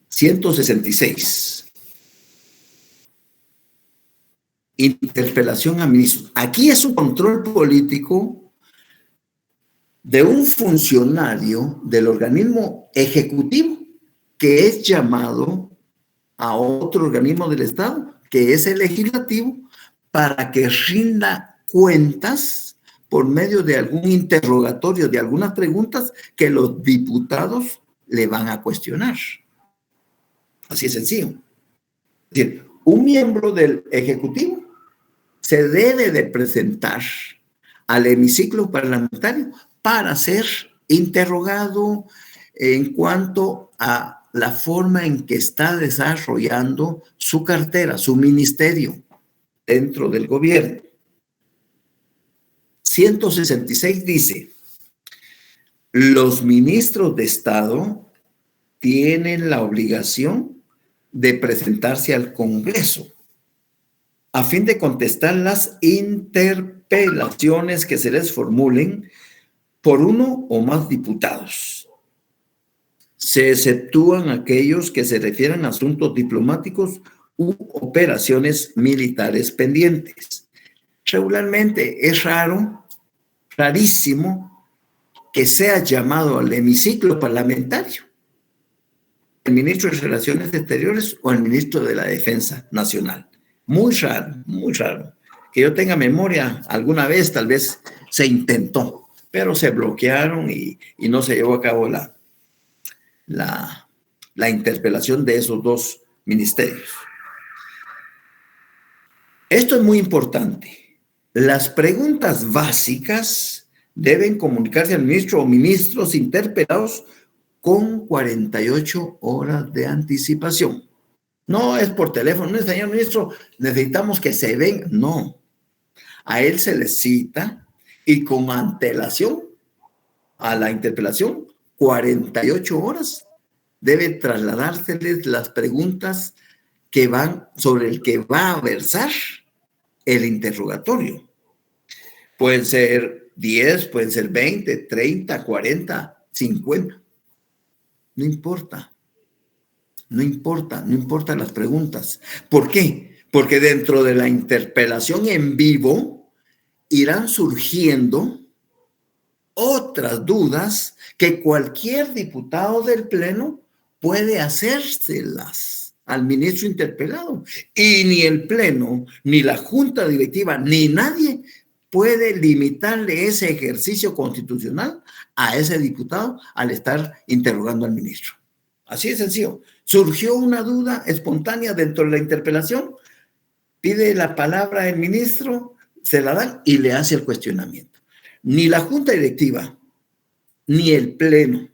(166) Interpelación a ministros. Aquí es un control político de un funcionario del organismo ejecutivo que es llamado a otro organismo del Estado, que es el legislativo, para que rinda cuentas por medio de algún interrogatorio, de algunas preguntas que los diputados le van a cuestionar. Así es sencillo. Es decir, un miembro del Ejecutivo se debe de presentar al hemiciclo parlamentario para ser interrogado en cuanto a la forma en que está desarrollando su cartera, su ministerio dentro del gobierno. 166 dice, los ministros de Estado tienen la obligación de presentarse al Congreso a fin de contestar las interpelaciones que se les formulen por uno o más diputados. Se exceptúan aquellos que se refieran a asuntos diplomáticos u operaciones militares pendientes. Regularmente es raro, rarísimo, que sea llamado al hemiciclo parlamentario el ministro de Relaciones Exteriores o el ministro de la Defensa Nacional. Muy raro. Que yo tenga memoria, alguna vez tal vez se intentó, pero se bloquearon y no se llevó a cabo la interpelación de esos dos ministerios. Esto es muy importante. Las preguntas básicas deben comunicarse al ministro o ministros interpelados con 48 horas de anticipación. No es por teléfono, no es, señor ministro, necesitamos que se venga. No. A él se le cita y con antelación a la interpelación, 48 horas, debe trasladárseles las preguntas que van sobre el que va a versar el interrogatorio. Pueden ser 10, pueden ser 20, 30, 40, 50. No importa las preguntas. ¿Por qué? Porque dentro de la interpelación en vivo irán surgiendo otras dudas que cualquier diputado del Pleno puede hacérselas al ministro interpelado. Y ni el Pleno, ni la Junta Directiva, ni nadie puede limitarle ese ejercicio constitucional a ese diputado al estar interrogando al ministro. Así de sencillo. Surgió una duda espontánea dentro de la interpelación, pide la palabra el ministro, se la dan y le hace el cuestionamiento. Ni la Junta Directiva, ni el Pleno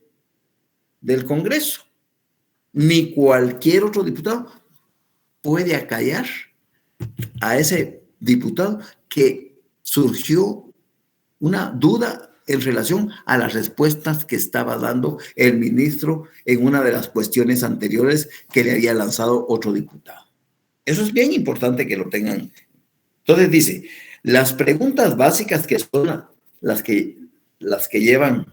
del Congreso, ni cualquier otro diputado puede acallar a ese diputado que surgió una duda en relación a las respuestas que estaba dando el ministro en una de las cuestiones anteriores que le había lanzado otro diputado. Eso es bien importante que lo tengan. Entonces dice, las preguntas básicas que son las que llevan,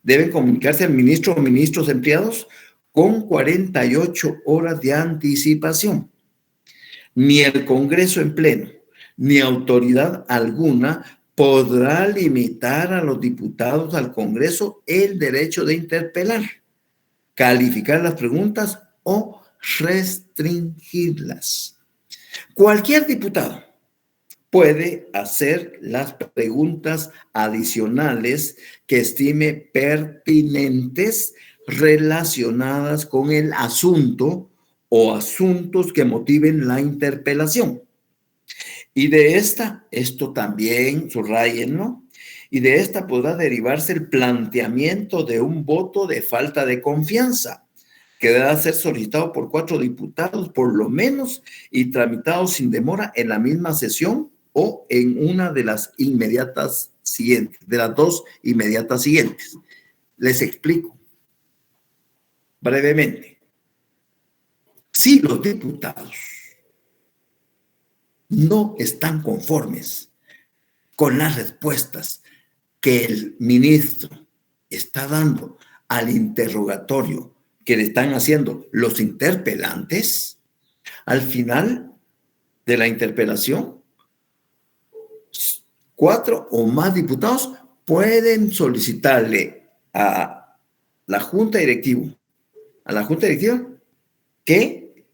deben comunicarse al ministro o ministros empleados con 48 horas de anticipación. ni el Congreso en pleno, ni autoridad alguna podrá limitar a los diputados al Congreso el derecho de interpelar, calificar las preguntas o restringirlas. Cualquier diputado puede hacer las preguntas adicionales que estime pertinentes relacionadas con el asunto o asuntos que motiven la interpelación. Y de esto también subrayenlo, y de esta podrá derivarse el planteamiento de un voto de falta de confianza, que deberá ser solicitado por 4 diputados por lo menos y tramitado sin demora en la misma sesión o en una de las inmediatas siguientes, de las 2 inmediatas siguientes. Les explico brevemente. Si los diputados no están conformes con las respuestas que el ministro está dando al interrogatorio que le están haciendo los interpelantes, al final de la interpelación, 4 o más diputados pueden solicitarle a la Junta Directiva, que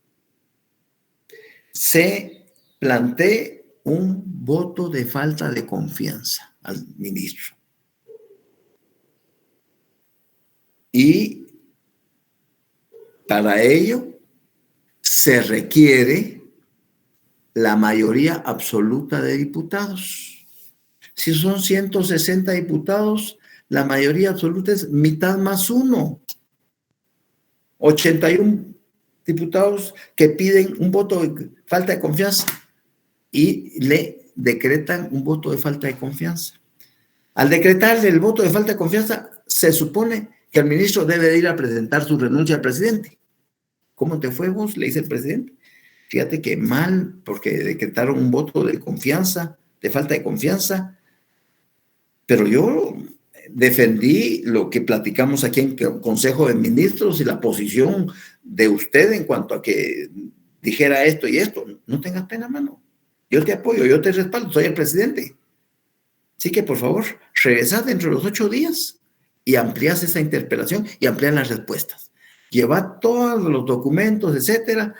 se plantee un voto de falta de confianza al ministro. Y para ello se requiere la mayoría absoluta de diputados. Si son 160 diputados, la mayoría absoluta es mitad más 1. 81 diputados que piden un voto de falta de confianza y le decretan un voto de falta de confianza. Al decretarle el voto de falta de confianza, se supone que el ministro debe ir a presentar su renuncia al presidente. ¿Cómo te fue vos?, le dice el presidente. Fíjate que mal, porque decretaron un voto de confianza, de falta de confianza, pero yo defendí lo que platicamos aquí en el Consejo de Ministros y la posición de usted en cuanto a que dijera esto y esto. No tengas pena, mano. Yo te apoyo, yo te respaldo, soy el presidente. Así que, por favor, regresad dentro de los 8 días y ampliás esa interpelación y ampliad las respuestas. Llevad todos los documentos, etcétera,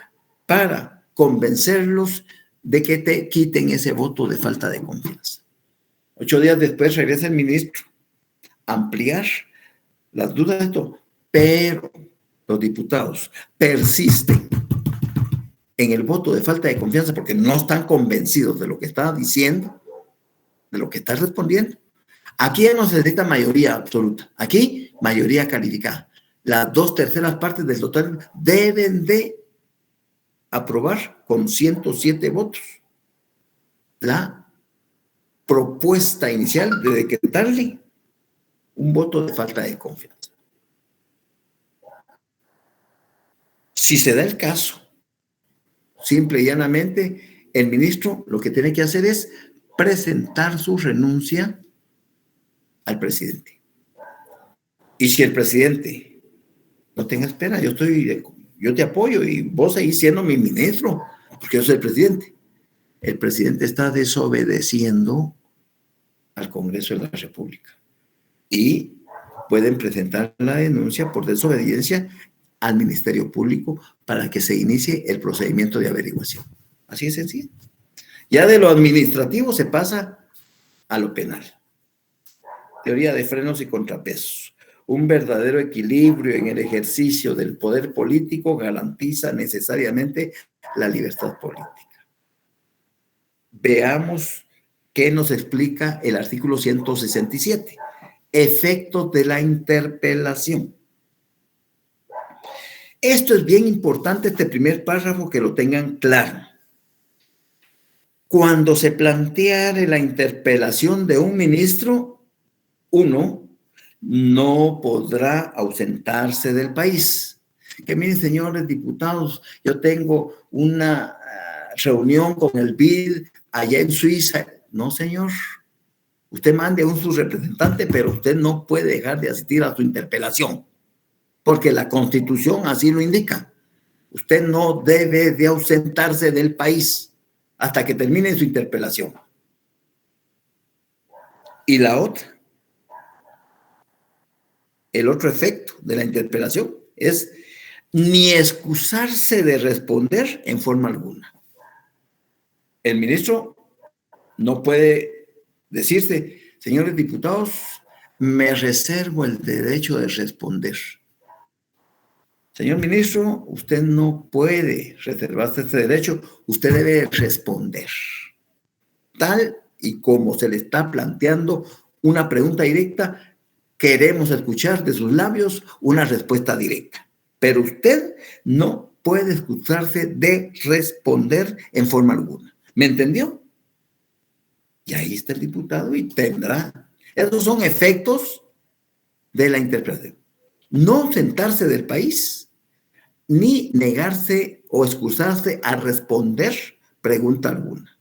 para convencerlos de que te quiten ese voto de falta de confianza. 8 días después regresa el ministro a ampliar las dudas de todo, pero los diputados persisten en el voto de falta de confianza porque no están convencidos de lo que está diciendo, de lo que está respondiendo. Aquí ya no se necesita mayoría absoluta, aquí mayoría calificada. Las 2/3 partes del total deben de aprobar con 107 votos la propuesta inicial de decretarle un voto de falta de confianza. Si se da el caso, simple y llanamente, el ministro lo que tiene que hacer es presentar su renuncia al presidente. Y si el presidente no tenga espera, yo te apoyo y vos seguís siendo mi ministro, porque yo soy el presidente. El presidente está desobedeciendo al Congreso de la República y pueden presentar la denuncia por desobediencia al Ministerio Público para que se inicie el procedimiento de averiguación. Así de sencillo. Ya de lo administrativo se pasa a lo penal. Teoría de frenos y contrapesos. Un verdadero equilibrio en el ejercicio del poder político garantiza necesariamente la libertad política. Veamos qué nos explica el artículo 167. Efectos de la interpelación. Esto es bien importante, este primer párrafo, que lo tengan claro. Cuando se planteare la interpelación de un ministro, uno no podrá ausentarse del país. Que miren, señores diputados, yo tengo una reunión con el BID allá en Suiza. No, señor. Usted mande a su representante, pero usted no puede dejar de asistir a su interpelación, porque la Constitución así lo indica. Usted no debe de ausentarse del país hasta que termine su interpelación. Y la otra, el otro efecto de la interpelación es ni excusarse de responder en forma alguna. El ministro no puede decirse, señores diputados, me reservo el derecho de responder. Señor ministro, usted no puede reservarse este derecho, usted debe responder. Tal y como se le está planteando una pregunta directa, queremos escuchar de sus labios una respuesta directa. Pero usted no puede excusarse de responder en forma alguna. ¿Me entendió? Y ahí está el diputado y tendrá. Esos son efectos de la interpretación. No sentarse del país, ni negarse o excusarse a responder pregunta alguna.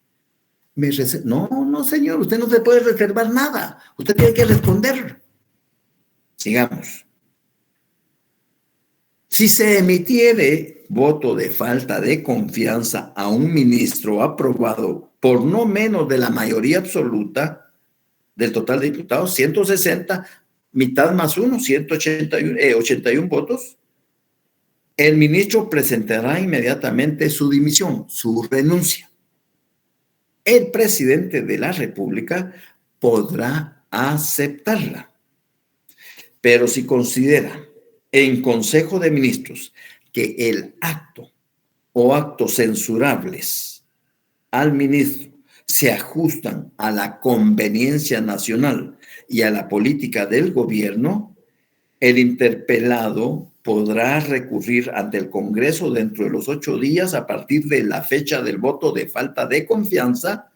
No, señor, usted no se puede reservar nada. Usted tiene que responder. Sigamos. Si se emitiere voto de falta de confianza a un ministro aprobado por no menos de la mayoría absoluta del total de diputados, 160, mitad más uno, 81 votos, el ministro presentará inmediatamente su dimisión, su renuncia. El presidente de la República podrá aceptarla. Pero si considera en Consejo de Ministros que el acto o actos censurables al ministro se ajustan a la conveniencia nacional y a la política del gobierno, el interpelado podrá recurrir ante el Congreso dentro de los 8 días a partir de la fecha del voto de falta de confianza,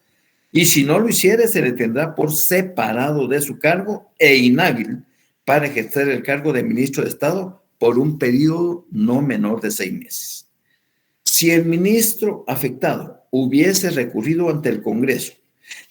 y si no lo hiciere, se le tendrá por separado de su cargo e inhábil para ejercer el cargo de ministro de Estado por un periodo no menor de 6 meses. Si el ministro afectado hubiese recurrido ante el Congreso,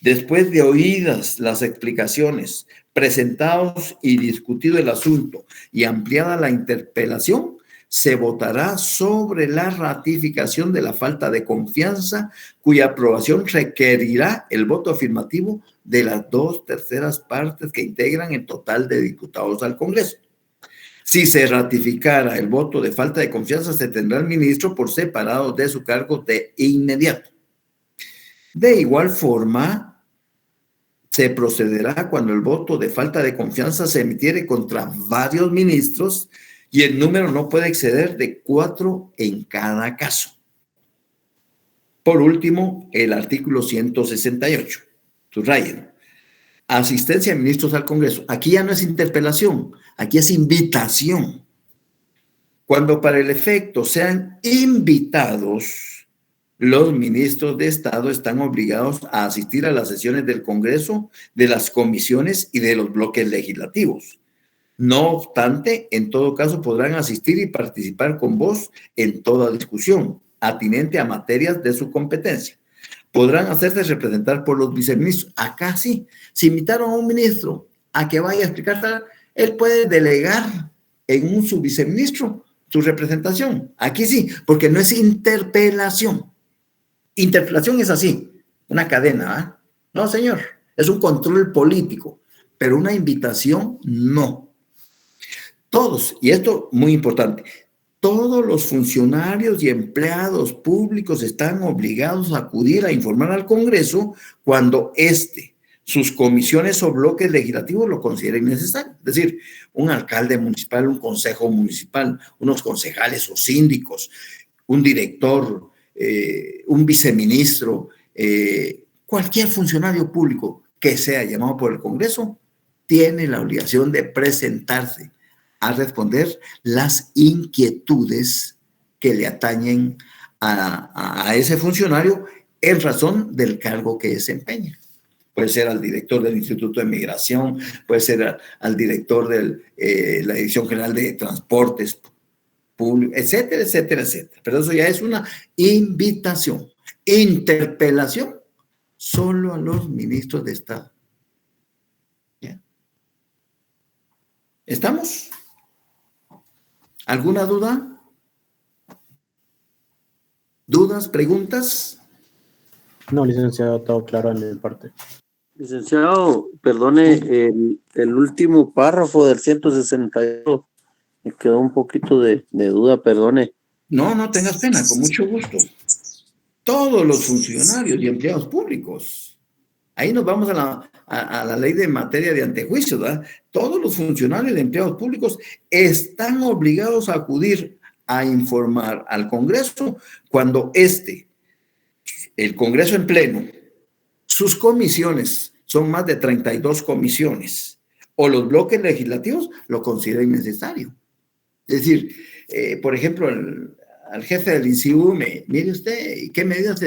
después de oídas las explicaciones, presentados y discutido el asunto y ampliada la interpelación, se votará sobre la ratificación de la falta de confianza, cuya aprobación requerirá el voto afirmativo de las 2/3 partes que integran el total de diputados al Congreso. Si se ratificara el voto de falta de confianza, se tendrá al ministro por separado de su cargo de inmediato. De igual forma, se procederá cuando el voto de falta de confianza se emitiere contra varios ministros y el número no puede exceder de 4 en cada caso. Por último, el artículo 168. Subrayen. Asistencia de ministros al Congreso. Aquí ya no es interpelación, aquí es invitación. Cuando para el efecto sean invitados, los ministros de Estado están obligados a asistir a las sesiones del Congreso, de las comisiones y de los bloques legislativos. No obstante, en todo caso podrán asistir y participar con voz en toda discusión atinente a materias de su competencia. Podrán hacerse representar por los viceministros. Acá sí, si invitaron a un ministro a que vaya a explicar, él puede delegar en un subviceministro su representación. Aquí sí, porque no es interpelación. Interpelación es así, una cadena, ¿eh? No, señor, es un control político, pero una invitación no. Todos, y esto muy importante, todos los funcionarios y empleados públicos están obligados a acudir a informar al Congreso cuando sus comisiones o bloques legislativos lo consideren necesario. Es decir, un alcalde municipal, un consejo municipal, unos concejales o síndicos, un director, un viceministro, cualquier funcionario público que sea llamado por el Congreso, tiene la obligación de presentarse a responder las inquietudes que le atañen a ese funcionario en razón del cargo que desempeña. Puede ser al director del Instituto de Migración, puede ser al director de la Dirección General de Transportes Públicos, etcétera, etcétera, etcétera. Pero eso ya es una invitación. Interpelación solo a los ministros de Estado. ¿Ya? ¿Estamos? ¿Alguna duda? ¿Dudas, preguntas? No, licenciado, todo claro en mi parte. Licenciado, perdone, el último párrafo del 162 me quedó un poquito de duda, perdone. No, no tengas pena, con mucho gusto. Todos los funcionarios y empleados públicos. Ahí nos vamos a la ley de materia de antejuicio, ¿verdad? Todos los funcionarios y empleados públicos están obligados a acudir a informar al Congreso cuando el Congreso en pleno, sus comisiones, son más de 32 comisiones, o los bloques legislativos lo consideren necesario. Es decir, por ejemplo, al jefe del INSIU, mire usted, ¿qué medidas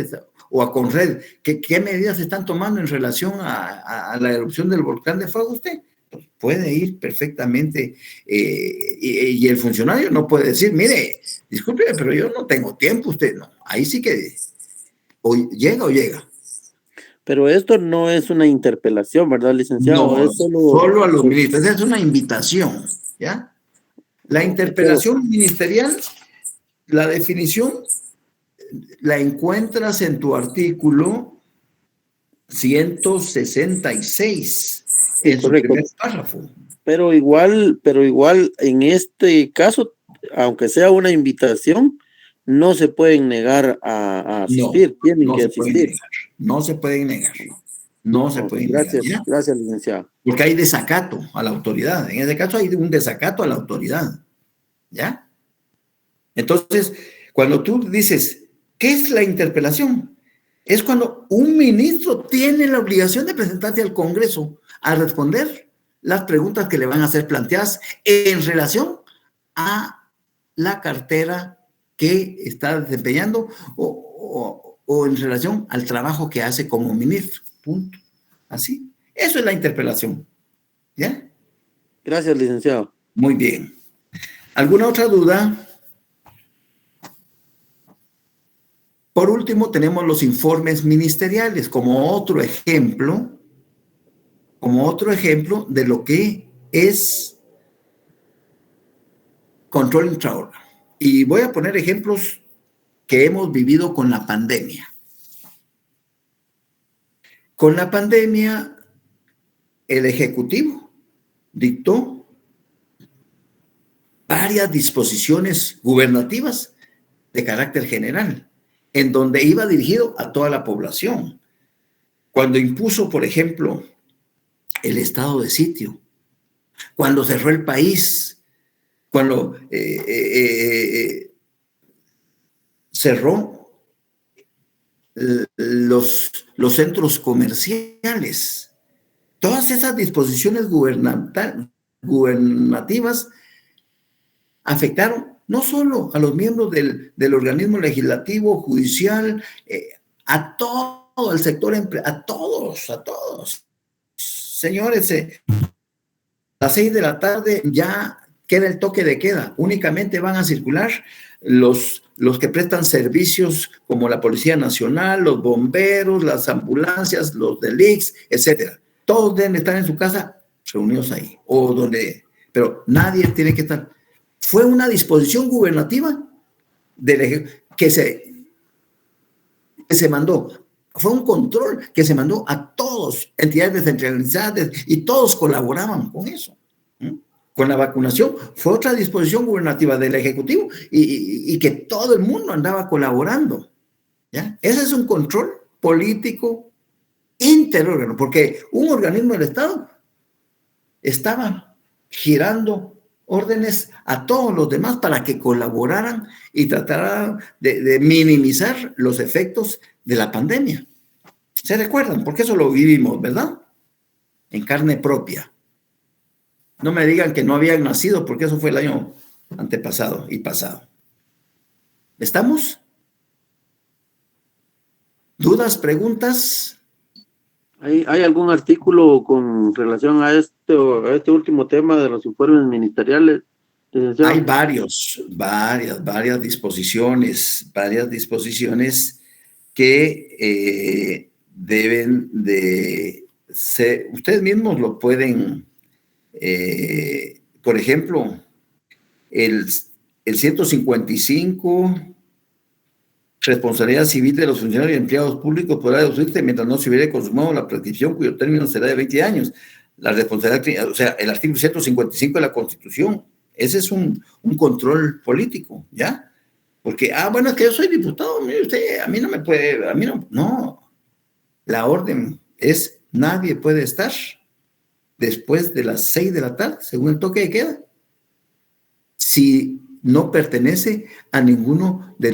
o a Conred, ¿qué medidas se están tomando en relación a la erupción del volcán de fuego usted? Pues puede ir perfectamente y el funcionario no puede decir, mire, disculpe, pero yo no tengo tiempo, usted no. Ahí sí que o llega. Pero esto no es una interpelación, ¿verdad, licenciado? No, Es solo a los ministros. Es una invitación, ¿ya? La interpelación ministerial, la definición la encuentras en tu artículo 166, en su primer párrafo. Pero igual en este caso, aunque sea una invitación, no se pueden negar a asistir, tienen que asistir. No se pueden negar. Gracias, licenciado. Porque hay desacato a la autoridad. En ese caso hay un desacato a la autoridad. ¿Ya? Entonces, cuando tú dices, ¿qué es la interpelación? Es cuando un ministro tiene la obligación de presentarse al Congreso a responder las preguntas que le van a ser planteadas en relación a la cartera que está desempeñando o en relación al trabajo que hace como ministro. Punto. Así. Eso es la interpelación. ¿Ya? Gracias, licenciado. Muy bien. ¿Alguna otra duda? Por último, tenemos los informes ministeriales como otro ejemplo de lo que es control intrahorario. Y voy a poner ejemplos que hemos vivido con la pandemia. Con la pandemia, el Ejecutivo dictó varias disposiciones gubernativas de carácter general, en donde iba dirigido a toda la población. Cuando impuso, por ejemplo, el estado de sitio, cuando cerró el país, cuando cerró los centros comerciales, todas esas disposiciones gubernativas afectaron no solo a los miembros del organismo legislativo, judicial, a todo el sector, a todos. Señores, a las 6 de la tarde ya queda el toque de queda. Únicamente van a circular los que prestan servicios como la Policía Nacional, los bomberos, las ambulancias, los del IX, etcétera. Todos deben estar en su casa reunidos ahí, pero nadie tiene que estar. Fue una disposición gubernativa que se mandó. Fue un control que se mandó a todos, entidades descentralizadas, y todos colaboraban con eso. Con la vacunación fue otra disposición gubernativa del Ejecutivo y que todo el mundo andaba colaborando. ¿Ya? Ese es un control político interórgano, porque un organismo del Estado estaba girando órdenes a todos los demás para que colaboraran y trataran de minimizar los efectos de la pandemia. ¿Se recuerdan? Porque eso lo vivimos, ¿verdad? En carne propia. No me digan que no habían nacido, porque eso fue el año antepasado y pasado. ¿Estamos? ¿Dudas, preguntas? ¿Hay algún artículo con relación a este último tema de los informes ministeriales? Hay varias disposiciones que deben de ser, ustedes mismos lo pueden, por ejemplo, el 155, responsabilidad civil de los funcionarios y empleados públicos podrá deducirse mientras no se hubiera consumado la prescripción cuyo término será de 20 años. La responsabilidad, o sea, el artículo 155 de la Constitución, ese es un control político, ¿ya? Porque, bueno, es que yo soy diputado, mire usted, a mí no me puede, no. La orden es, nadie puede estar después de las 6 de la tarde, según el toque de queda, si no pertenece a ninguno de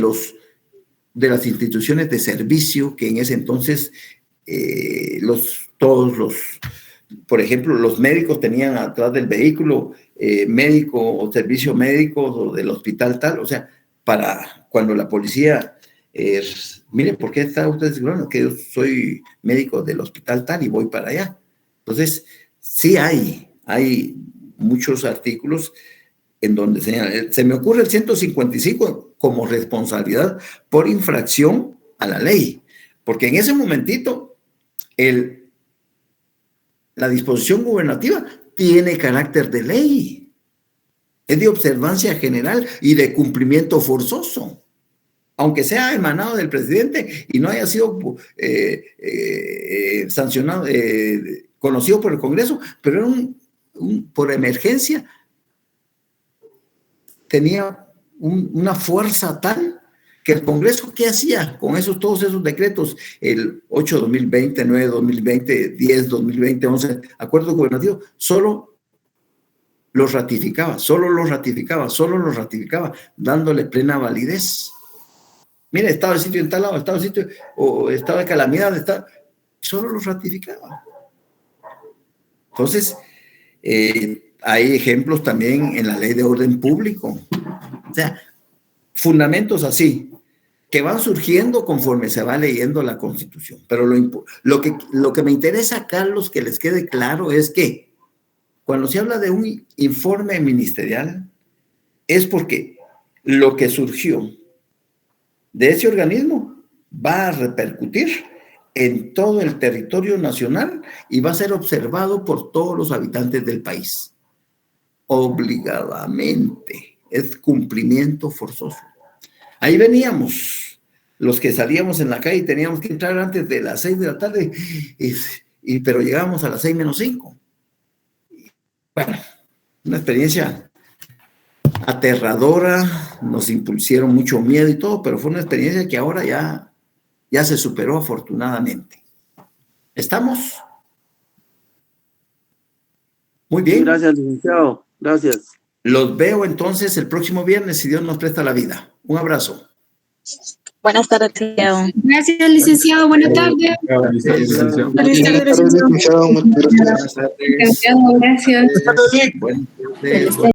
las instituciones de servicio que en ese entonces por ejemplo, los médicos tenían atrás del vehículo médico o servicio médico o del hospital tal, o sea, para cuando la policía, mire, ¿por qué está usted seguro? Que yo soy médico del hospital tal y voy para allá. Entonces, sí hay muchos artículos en donde se me ocurre el 155 como responsabilidad por infracción a la ley, porque en ese momentito la disposición gubernativa tiene carácter de ley, es de observancia general y de cumplimiento forzoso, aunque sea emanado del presidente y no haya sido sancionado, conocido por el Congreso, pero era por emergencia, tenía una fuerza tal que el Congreso, ¿qué hacía con todos esos decretos? El 8-2020, 9-2020, 10-2020, 11, acuerdo gubernativo, solo los ratificaba, dándole plena validez. Mira, estado de sitio en tal lado, estado de sitio, o estado de calamidad, solo los ratificaba. Entonces, hay ejemplos también en la ley de orden público. O sea, fundamentos así, que van surgiendo conforme se va leyendo la Constitución. Pero lo que me interesa, Carlos, que les quede claro es que cuando se habla de un informe ministerial, es porque lo que surgió de ese organismo va a repercutir en todo el territorio nacional y va a ser observado por todos los habitantes del país. Obligadamente, es cumplimiento forzoso. Ahí veníamos, los que salíamos en la calle teníamos que entrar antes de las 6 de la tarde, pero llegábamos a las 6:05. Bueno, una experiencia aterradora, nos impusieron mucho miedo y todo, pero fue una experiencia que ahora ya se superó afortunadamente. ¿Estamos? Muy bien. Gracias, licenciado. Gracias. Los veo entonces el próximo viernes, si Dios nos presta la vida. Un abrazo. Buenas tardes, licenciado. Gracias, licenciado. Buenas tardes. Licenciado. Gracias. Buenas tardes. Gracias. Buenas tardes.